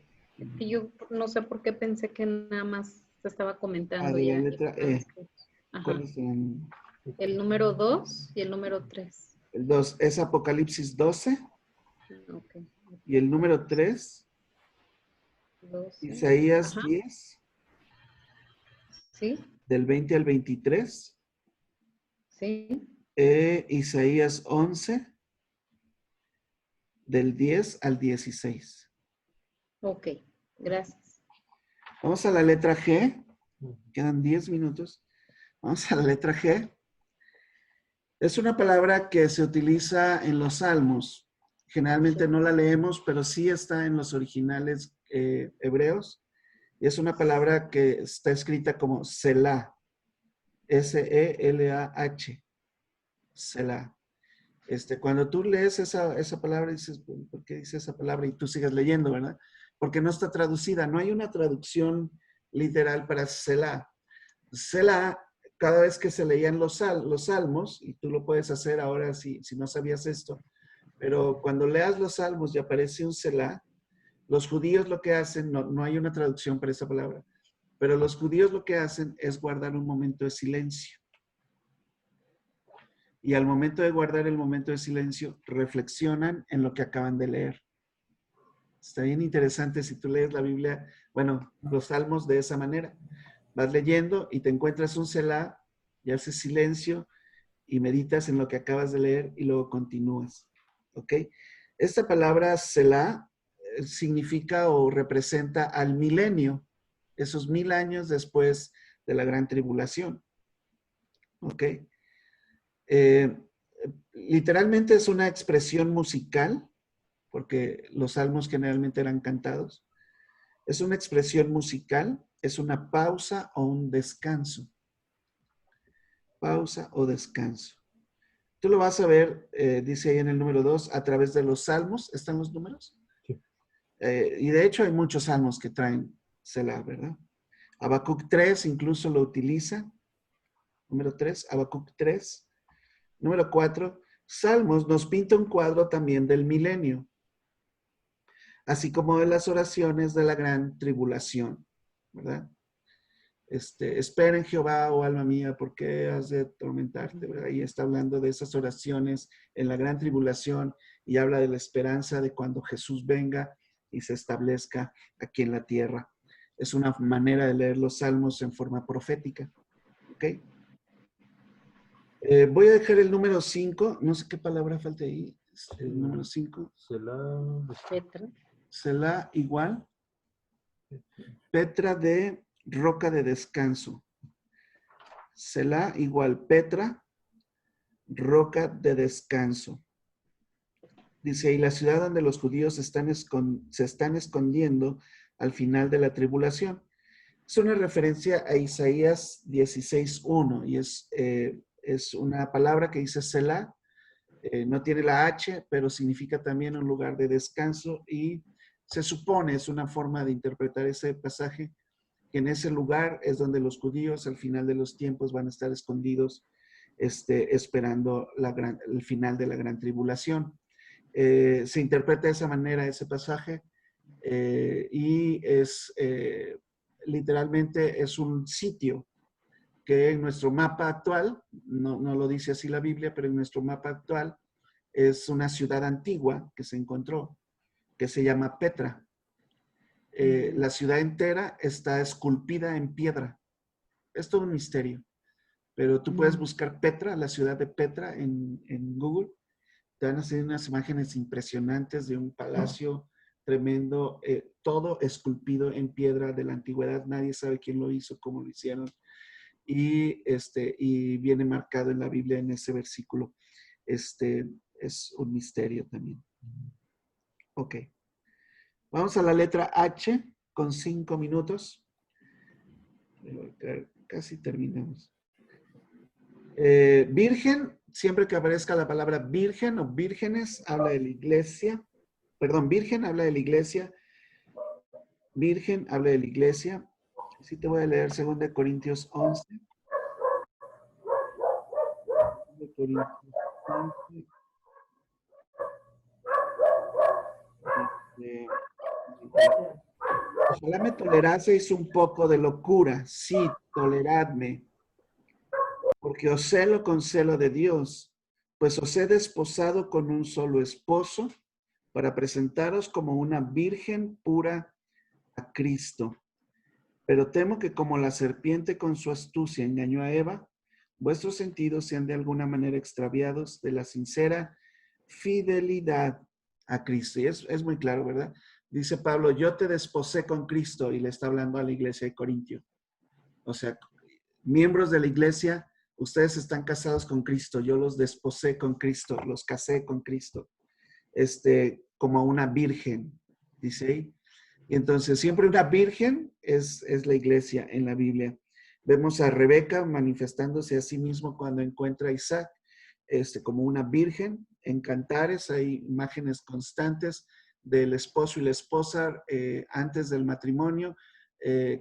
Yo no sé por qué pensé que nada más se estaba comentando de ya. la letra E. Ajá. ¿Cuál es El número 2 y el número 3. El 2 es Apocalipsis 12. Okay. Y el número 3, 12. Isaías Ajá. 10. Sí. Del 20 al 23. Sí. Isaías 11. Del 10 al 16. Ok, gracias. Vamos a la letra G. Quedan 10 minutos. Vamos a la letra G. Es una palabra que se utiliza en los salmos. Generalmente no la leemos, pero sí está en los originales hebreos. Y es una palabra que está escrita como Selah. S-E-L-A-H. Selah. Cuando tú lees esa palabra, dices, ¿por qué dice esa palabra? Y tú sigues leyendo, ¿verdad? Porque no está traducida. No hay una traducción literal para Selah. Selah, cada vez que se leían los salmos, y tú lo puedes hacer ahora si no sabías esto, pero cuando leas los salmos y aparece un Selah, los judíos lo que hacen, no hay una traducción para esa palabra, pero los judíos lo que hacen es guardar un momento de silencio. Y al momento de guardar el momento de silencio, reflexionan en lo que acaban de leer. Está bien interesante si tú lees la Biblia, bueno, los salmos de esa manera. Vas leyendo y te encuentras un Selah y haces silencio y meditas en lo que acabas de leer y luego continúas. ¿Ok? Esta palabra Selah significa o representa al milenio, esos 1000 años después de la gran tribulación. ¿Ok? Literalmente es una expresión musical, porque los salmos generalmente eran cantados. Es una expresión musical, es una pausa o un descanso. Pausa o descanso. Tú lo vas a ver, dice ahí en el número 2, a través de los salmos. ¿Están los números? Sí. Y de hecho hay muchos salmos que traen Selah, ¿verdad? Habacuc 3 incluso lo utiliza. Número 3, Habacuc 3. Número 4, Salmos nos pinta un cuadro también del milenio, así como de las oraciones de la gran tribulación, ¿verdad? Espera en Jehová, oh alma mía, ¿por qué has de atormentarte? ¿Verdad? Y está hablando de esas oraciones en la gran tribulación y habla de la esperanza de cuando Jesús venga y se establezca aquí en la tierra. Es una manera de leer los salmos en forma profética. ¿Ok? Voy a dejar el número 5. No sé qué palabra falta ahí. El número 5. Petra. Selah igual. Petra de roca de descanso. Selah igual Petra, roca de descanso. Dice ahí, la ciudad donde los judíos se están escondiendo al final de la tribulación. Es una referencia a Isaías 16:1 y es una palabra que dice Selah. No tiene la H, pero significa también un lugar de descanso y se supone, es una forma de interpretar ese pasaje, que en ese lugar es donde los judíos al final de los tiempos van a estar escondidos, esperando el final de la gran tribulación. Se interpreta de esa manera ese pasaje y literalmente es un sitio que en nuestro mapa actual, no lo dice así la Biblia, pero en nuestro mapa actual es una ciudad antigua que se encontró, que se llama Petra. La ciudad entera está esculpida en piedra. Es todo un misterio. Pero tú puedes buscar Petra, la ciudad de Petra en Google. Te van a hacer unas imágenes impresionantes de un palacio tremendo, todo esculpido en piedra de la antigüedad. Nadie sabe quién lo hizo, cómo lo hicieron. Y viene marcado en la Biblia en ese versículo. Es un misterio también. Ok. Vamos a la letra H con 5 minutos. Casi terminamos. Virgen, siempre que aparezca la palabra virgen o vírgenes, habla de la iglesia. Perdón, virgen habla de la iglesia. Virgen habla de la iglesia. Sí te voy a leer 2 Corintios 11. 2 Corintios 11. Ojalá me toleraseis un poco de locura. Sí, toleradme. Porque os celo con celo de Dios, pues os he desposado con un solo esposo para presentaros como una virgen pura a Cristo. Pero temo que como la serpiente con su astucia engañó a Eva, vuestros sentidos sean de alguna manera extraviados de la sincera fidelidad a Cristo. Y es muy claro, ¿verdad? Dice Pablo, yo te desposé con Cristo, y le está hablando a la iglesia de Corintio. O sea, miembros de la iglesia, ustedes están casados con Cristo, yo los desposé con Cristo, los casé con Cristo, como una virgen, dice ahí. Y entonces siempre una virgen es la iglesia en la Biblia. Vemos a Rebeca manifestándose a sí mismo cuando encuentra a Isaac, como una virgen. En Cantares hay imágenes constantes del esposo y la esposa antes del matrimonio,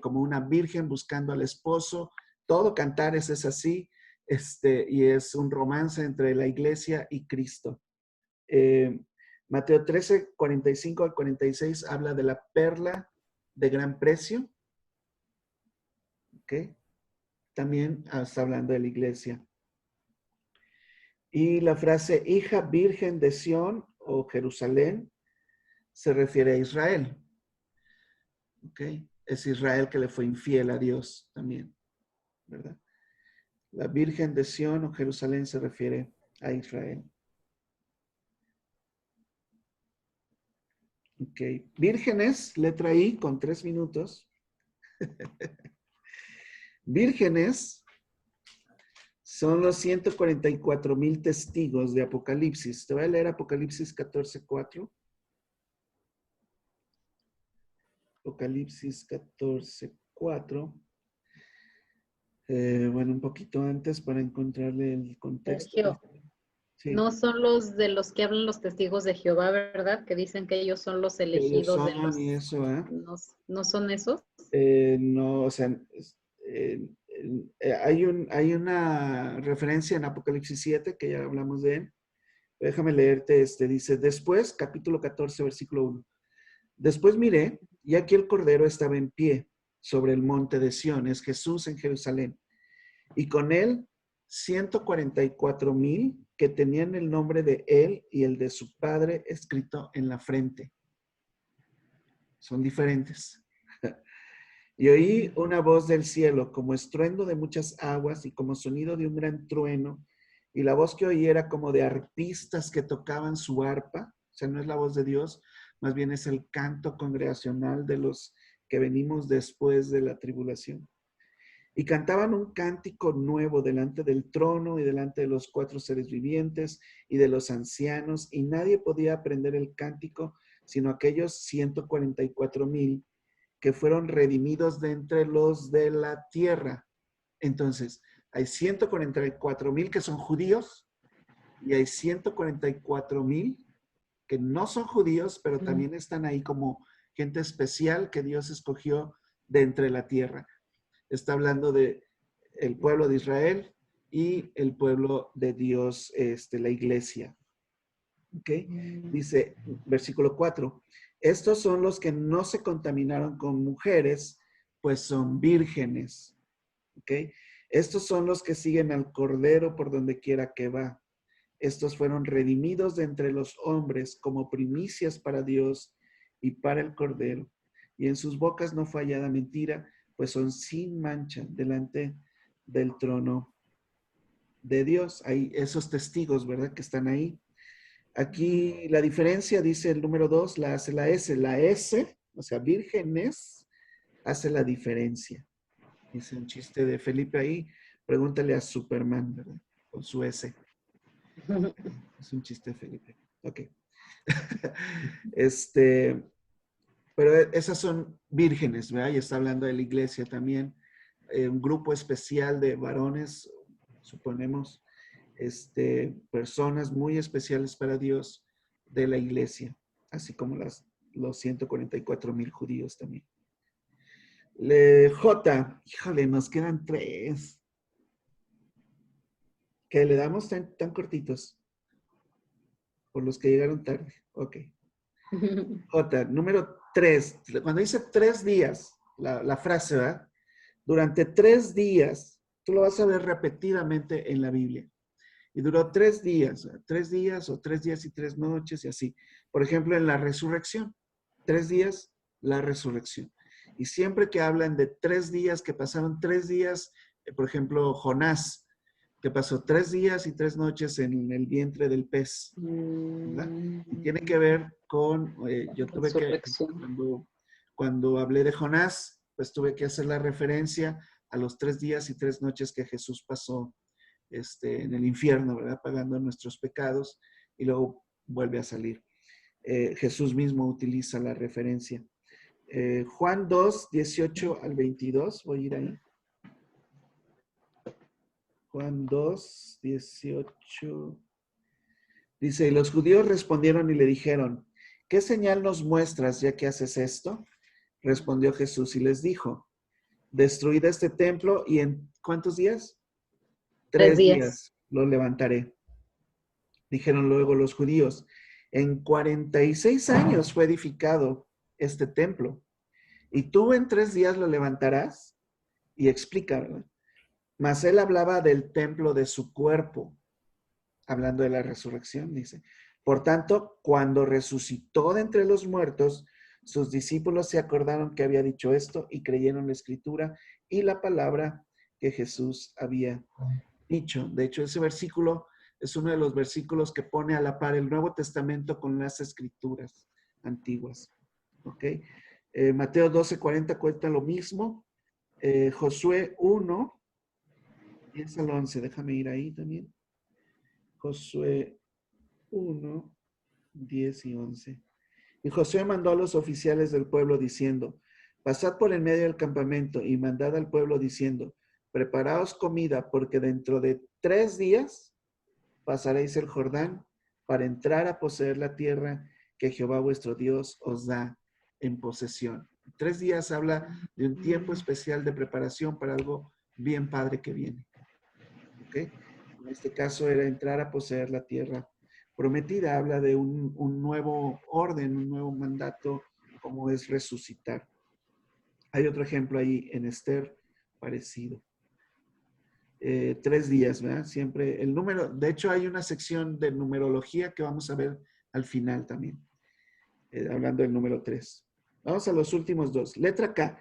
como una virgen buscando al esposo. Todo Cantares es así, y es un romance entre la iglesia y Cristo. Mateo 13, 45 al 46 habla de la perla de gran precio. ¿Ok? También está hablando de la iglesia. Y la frase hija virgen de Sión o Jerusalén se refiere a Israel. ¿Ok? Es Israel que le fue infiel a Dios también, ¿verdad? La Virgen de Sión o Jerusalén se refiere a Israel. Ok. Vírgenes, letra I con 3 minutos. Vírgenes son los 144,000 testigos de Apocalipsis. Te voy a leer Apocalipsis 14:4. Apocalipsis 14:4. Bueno, un poquito antes para encontrarle el contexto. Sergio. Sí. No son los de los que hablan los testigos de Jehová, ¿verdad? Que dicen que ellos son los Ellos elegidos de son los... y eso, ¿eh? ¿No son esos? No, o sea, hay una referencia en Apocalipsis 7, que ya hablamos de él. Déjame leerte, dice, después, capítulo 14, versículo 1. Después miré, y aquí el Cordero estaba en pie sobre el monte de Sión, es Jesús en Jerusalén, y con él 144,000 que tenían el nombre de él y el de su padre escrito en la frente. Son diferentes. Y oí una voz del cielo, como estruendo de muchas aguas y como sonido de un gran trueno. Y la voz que oí era como de arpistas que tocaban su arpa. O sea, no es la voz de Dios, más bien es el canto congregacional de los que venimos después de la tribulación. Y cantaban un cántico nuevo delante del trono y delante de los 4 seres vivientes y de los ancianos. Y nadie podía aprender el cántico, sino aquellos 144,000 que fueron redimidos de entre los de la tierra. Entonces, hay 144,000 que son judíos y hay 144,000 que no son judíos, pero también están ahí como gente especial que Dios escogió de entre la tierra. Está hablando de el pueblo de Israel y el pueblo de Dios, la iglesia. ¿Ok? Dice, versículo 4, estos son los que no se contaminaron con mujeres, pues son vírgenes. ¿Ok? Estos son los que siguen al Cordero por donde quiera que va. Estos fueron redimidos de entre los hombres como primicias para Dios y para el Cordero. Y en sus bocas no fue hallada mentira, pues son sin mancha delante del trono de Dios. Hay esos testigos, ¿verdad? Que están ahí. Aquí la diferencia, dice el número 2, la hace la S. La S, o sea, vírgenes, hace la diferencia. Dice un chiste de Felipe ahí, pregúntale a Superman, ¿verdad? Con su S. Es un chiste de Felipe. Ok. Pero esas son vírgenes, ¿verdad? Y está hablando de la iglesia también. Un grupo especial de varones, suponemos, personas muy especiales para Dios de la iglesia, así como los 144,000 judíos también. J, híjole, nos quedan 3. Que le damos tan cortitos. Por los que llegaron tarde. Ok. J, número 3. Cuando dice 3 días, la frase, ¿verdad? Durante 3 días, tú lo vas a ver repetidamente en la Biblia. Y duró 3 días, 3 días o 3 días y 3 noches y así. Por ejemplo, en la resurrección, 3 días, la resurrección. Y siempre que hablan de 3 días, que pasaron 3 días, por ejemplo, Jonás, que pasó 3 días y 3 noches en el vientre del pez, ¿verdad? Y tiene que ver con, yo tuve que, cuando hablé de Jonás, pues tuve que hacer la referencia a los 3 días y 3 noches que Jesús pasó en el infierno, ¿verdad? Pagando nuestros pecados y luego vuelve a salir. Jesús mismo utiliza la referencia. Juan 2, 18 al 22, voy a ir ahí. Juan 2, 18. Dice, y los judíos respondieron y le dijeron, ¿qué señal nos muestras ya que haces esto? Respondió Jesús y les dijo, destruid este templo y en ¿cuántos días? 3 días lo levantaré. Dijeron luego los judíos, en 46 años fue edificado este templo, y tú en 3 días lo levantarás. Y explica, ¿verdad? Mas él hablaba del templo de su cuerpo, hablando de la resurrección, dice. Por tanto, cuando resucitó de entre los muertos, sus discípulos se acordaron que había dicho esto y creyeron la escritura y la palabra que Jesús había dicho. De hecho, ese versículo es uno de los versículos que pone a la par el Nuevo Testamento con las escrituras antiguas. ¿Ok? Mateo 12:40 cuenta lo mismo. Josué 1, 10 al 11. Déjame ir ahí también. Josué 1, 10 y 11. Y Josué mandó a los oficiales del pueblo diciendo, pasad por el medio del campamento y mandad al pueblo diciendo, preparaos comida porque dentro de 3 días pasaréis el Jordán para entrar a poseer la tierra que Jehová vuestro Dios os da en posesión. 3 días habla de un tiempo especial de preparación para algo bien padre que viene. ¿Ok? En este caso era entrar a poseer la tierra prometida. Habla de un nuevo orden, un nuevo mandato, como es resucitar. Hay otro ejemplo ahí en Esther parecido. 3 días, ¿verdad? Siempre el número, de hecho hay una sección de numerología que vamos a ver al final también, hablando del número 3. Vamos a los últimos 2. Letra K,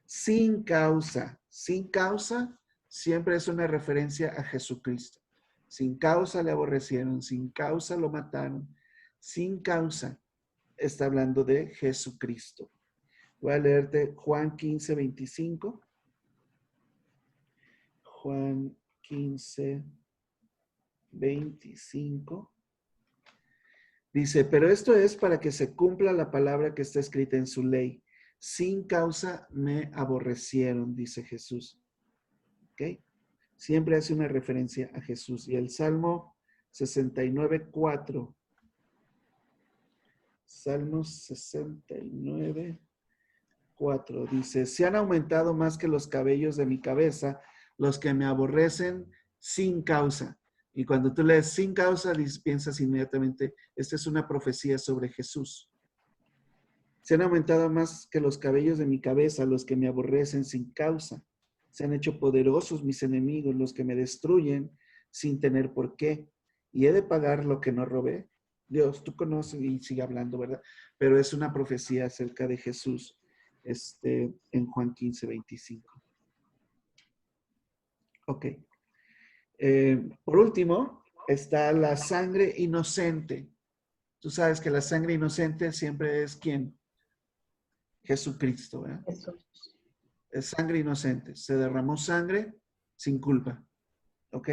sin causa. Sin causa siempre es una referencia a Jesucristo. Sin causa le aborrecieron, sin causa lo mataron. Sin causa está hablando de Jesucristo. Voy a leerte Juan 15, 25. Juan 15, 25. Dice, pero esto es para que se cumpla la palabra que está escrita en su ley. Sin causa me aborrecieron, dice Jesús. ¿Ok? Siempre hace una referencia a Jesús. Y el Salmo 69, 4. Salmo 69, 4. Dice, se han aumentado más que los cabellos de mi cabeza los que me aborrecen sin causa. Y cuando tú lees sin causa, piensas inmediatamente, esta es una profecía sobre Jesús. Se han aumentado más que los cabellos de mi cabeza los que me aborrecen sin causa. Se han hecho poderosos mis enemigos, los que me destruyen sin tener por qué. Y he de pagar lo que no robé. Dios, tú conoces y sigue hablando, ¿verdad? Pero es una profecía acerca de Jesús en Juan 15, 25. Ok. Por último, está la sangre inocente. Tú sabes que la sangre inocente siempre es ¿quién? Jesucristo, ¿verdad? Jesús. Es sangre inocente. Se derramó sangre sin culpa. ¿Ok?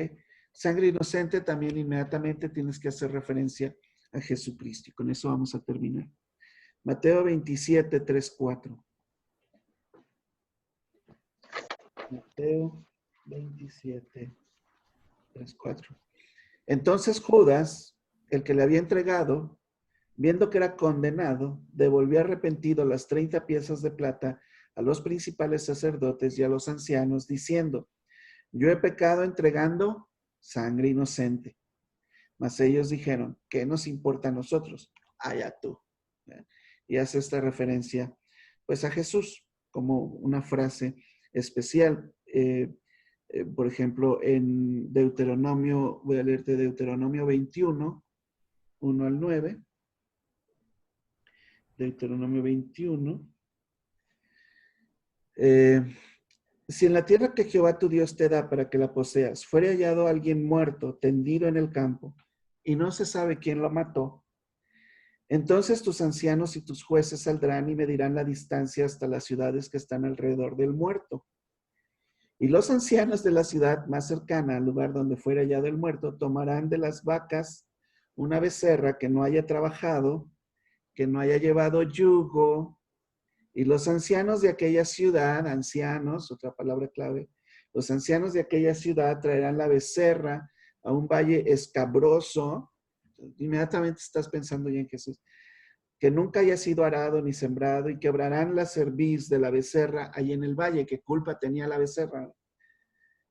Sangre inocente también inmediatamente tienes que hacer referencia a Jesucristo. Y con eso vamos a terminar. Mateo 27, 3, 4. Mateo 27, 3, 4. Entonces Judas, el que le había entregado, viendo que era condenado, devolvió arrepentido las 30 piezas de plata a los principales sacerdotes y a los ancianos, diciendo, yo he pecado entregando sangre inocente. Mas ellos dijeron, ¿qué nos importa a nosotros? Allá tú. Y hace esta referencia, pues, a Jesús como una frase especial. Por ejemplo, en Deuteronomio, voy a leerte Deuteronomio 21, 1 al 9. Deuteronomio 21. Si en la tierra que Jehová tu Dios te da para que la poseas, fuere hallado alguien muerto, tendido en el campo, y no se sabe quién lo mató, entonces tus ancianos y tus jueces saldrán y medirán la distancia hasta las ciudades que están alrededor del muerto. Y los ancianos de la ciudad más cercana al lugar donde fuera hallado el muerto tomarán de las vacas una becerra que no haya trabajado, que no haya llevado yugo, y los ancianos de aquella ciudad, ancianos, otra palabra clave, los ancianos de aquella ciudad traerán la becerra a un valle escabroso. Inmediatamente estás pensando ya en Jesús, que nunca haya sido arado ni sembrado, y quebrarán la cerviz de la becerra ahí en el valle. ¿Qué culpa tenía la becerra?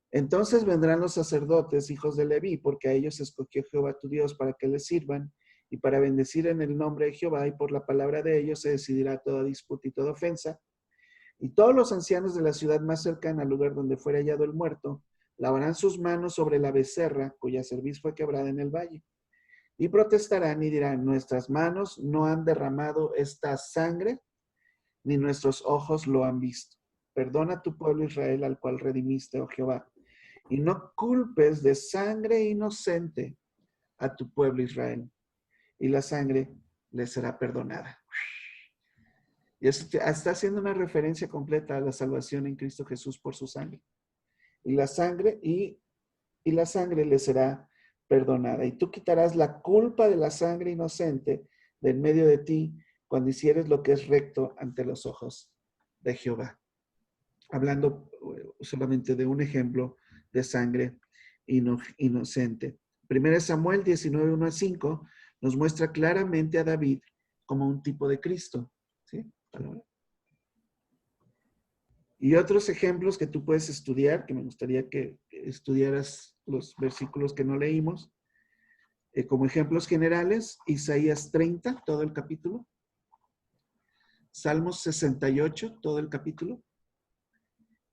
Entonces vendrán los sacerdotes, hijos de Leví, porque a ellos escogió Jehová tu Dios para que les sirvan, y para bendecir en el nombre de Jehová, y por la palabra de ellos se decidirá toda disputa y toda ofensa. Y todos los ancianos de la ciudad más cercana al lugar donde fuera hallado el muerto, lavarán sus manos sobre la becerra, cuya cerviz fue quebrada en el valle. Y protestarán y dirán, nuestras manos no han derramado esta sangre, ni nuestros ojos lo han visto. Perdona a tu pueblo Israel, al cual redimiste, oh Jehová, y no culpes de sangre inocente a tu pueblo Israel, y la sangre le será perdonada. Y eso está haciendo una referencia completa a la salvación en Cristo Jesús por su sangre. Y la sangre le será perdonada. Y tú quitarás la culpa de la sangre inocente de en medio de ti cuando hicieres lo que es recto ante los ojos de Jehová. Hablando solamente de un ejemplo de sangre inocente. 1 Samuel 19, 1 a 5 nos muestra claramente a David como un tipo de Cristo. ¿Sí? Y otros ejemplos que tú puedes estudiar, que me gustaría que estudiaras los versículos que no leímos, como ejemplos generales, Isaías 30, todo el capítulo. Salmos 68, todo el capítulo.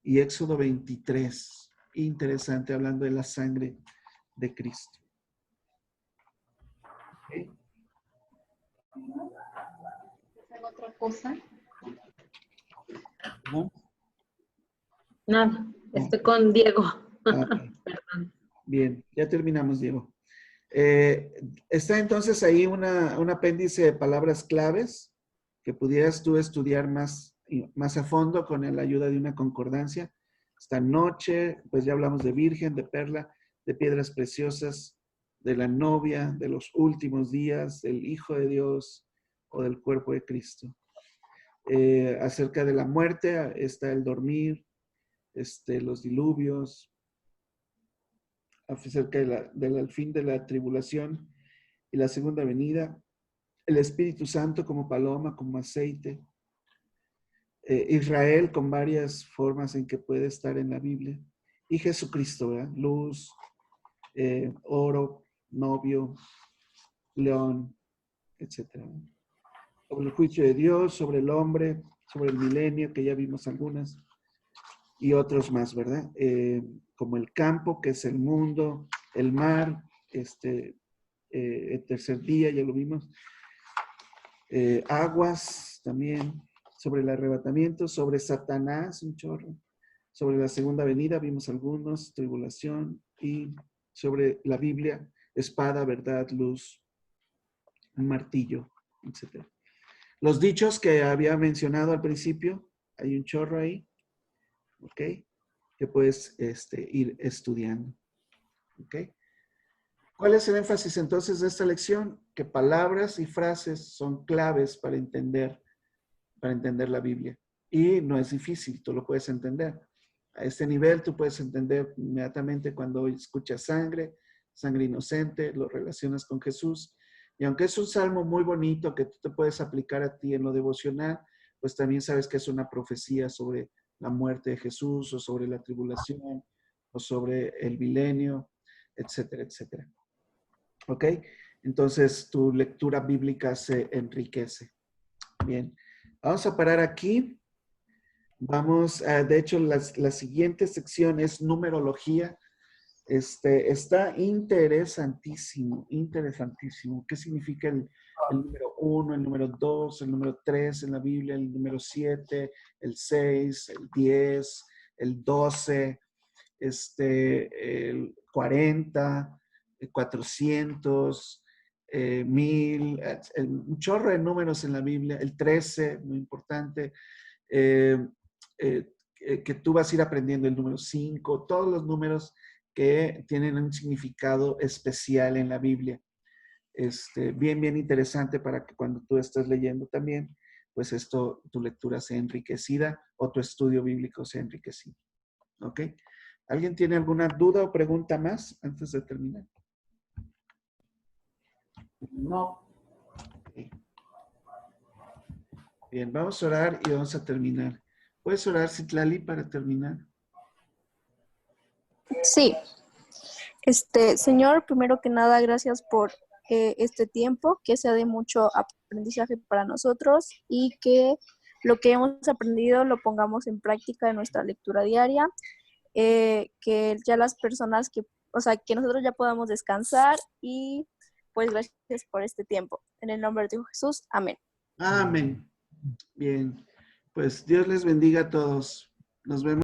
Y Éxodo 23. Interesante, hablando de la sangre de Cristo. ¿Okay? ¿Otra cosa? ¿No? Nada, estoy con Diego. Okay. Perdón. Bien, ya terminamos, Diego. Está entonces ahí un apéndice de palabras claves que pudieras tú estudiar más a fondo con la ayuda de una concordancia. Esta noche, pues ya hablamos de virgen, de perla, de piedras preciosas, de la novia, de los últimos días, del Hijo de Dios o del cuerpo de Cristo. Acerca de la muerte está el dormir, los diluvios, acerca del fin de la tribulación y la segunda venida, el Espíritu Santo como paloma, como aceite, Israel con varias formas en que puede estar en la Biblia, y Jesucristo, ¿verdad? Luz, oro, novio, león, etc. Sobre el juicio de Dios, sobre el hombre, sobre el milenio, que ya vimos algunas, y otros más, ¿verdad? Como el campo, que es el mundo, el mar, el tercer día, ya lo vimos, aguas también, sobre el arrebatamiento, sobre Satanás, un chorro, sobre la segunda venida, vimos algunos, tribulación, y sobre la Biblia, espada, verdad, luz, un martillo, etc. Los dichos que había mencionado al principio, hay un chorro ahí, ¿ok? Que puedes ir estudiando, ¿ok? ¿Cuál es el énfasis entonces de esta lección? Que palabras y frases son claves para entender la Biblia. Y no es difícil, tú lo puedes entender. A este nivel tú puedes entender inmediatamente cuando escuchas sangre inocente, lo relacionas con Jesús. Y aunque es un salmo muy bonito que tú te puedes aplicar a ti en lo devocional, pues también sabes que es una profecía sobre la muerte de Jesús o sobre la tribulación o sobre el milenio, etcétera, etcétera. ¿Ok? Entonces tu lectura bíblica se enriquece. Bien, vamos a parar aquí. Vamos, de hecho, la siguiente sección es numerología. Está interesantísimo, interesantísimo. ¿Qué significa el número 1, el número 2, el número 3 en la Biblia, el número 7, el 6, el 10, el 12, el 40, el 400, 1000, un chorro de números en la Biblia, el 13, muy importante, que tú vas a ir aprendiendo el número 5, todos los números que tienen un significado especial en la Biblia. Bien interesante para que cuando tú estés leyendo también, pues tu lectura sea enriquecida o tu estudio bíblico sea enriquecido. ¿Ok? ¿Alguien tiene alguna duda o pregunta más antes de terminar? No. Okay. Bien, vamos a orar y vamos a terminar. ¿Puedes orar, Citlali, para terminar? Sí. Señor, primero que nada, gracias por este tiempo, que sea de mucho aprendizaje para nosotros y que lo que hemos aprendido lo pongamos en práctica en nuestra lectura diaria, que ya las personas que nosotros ya podamos descansar y pues gracias por este tiempo. En el nombre de Jesús, amén. Amén. Bien, pues Dios les bendiga a todos. Nos vemos.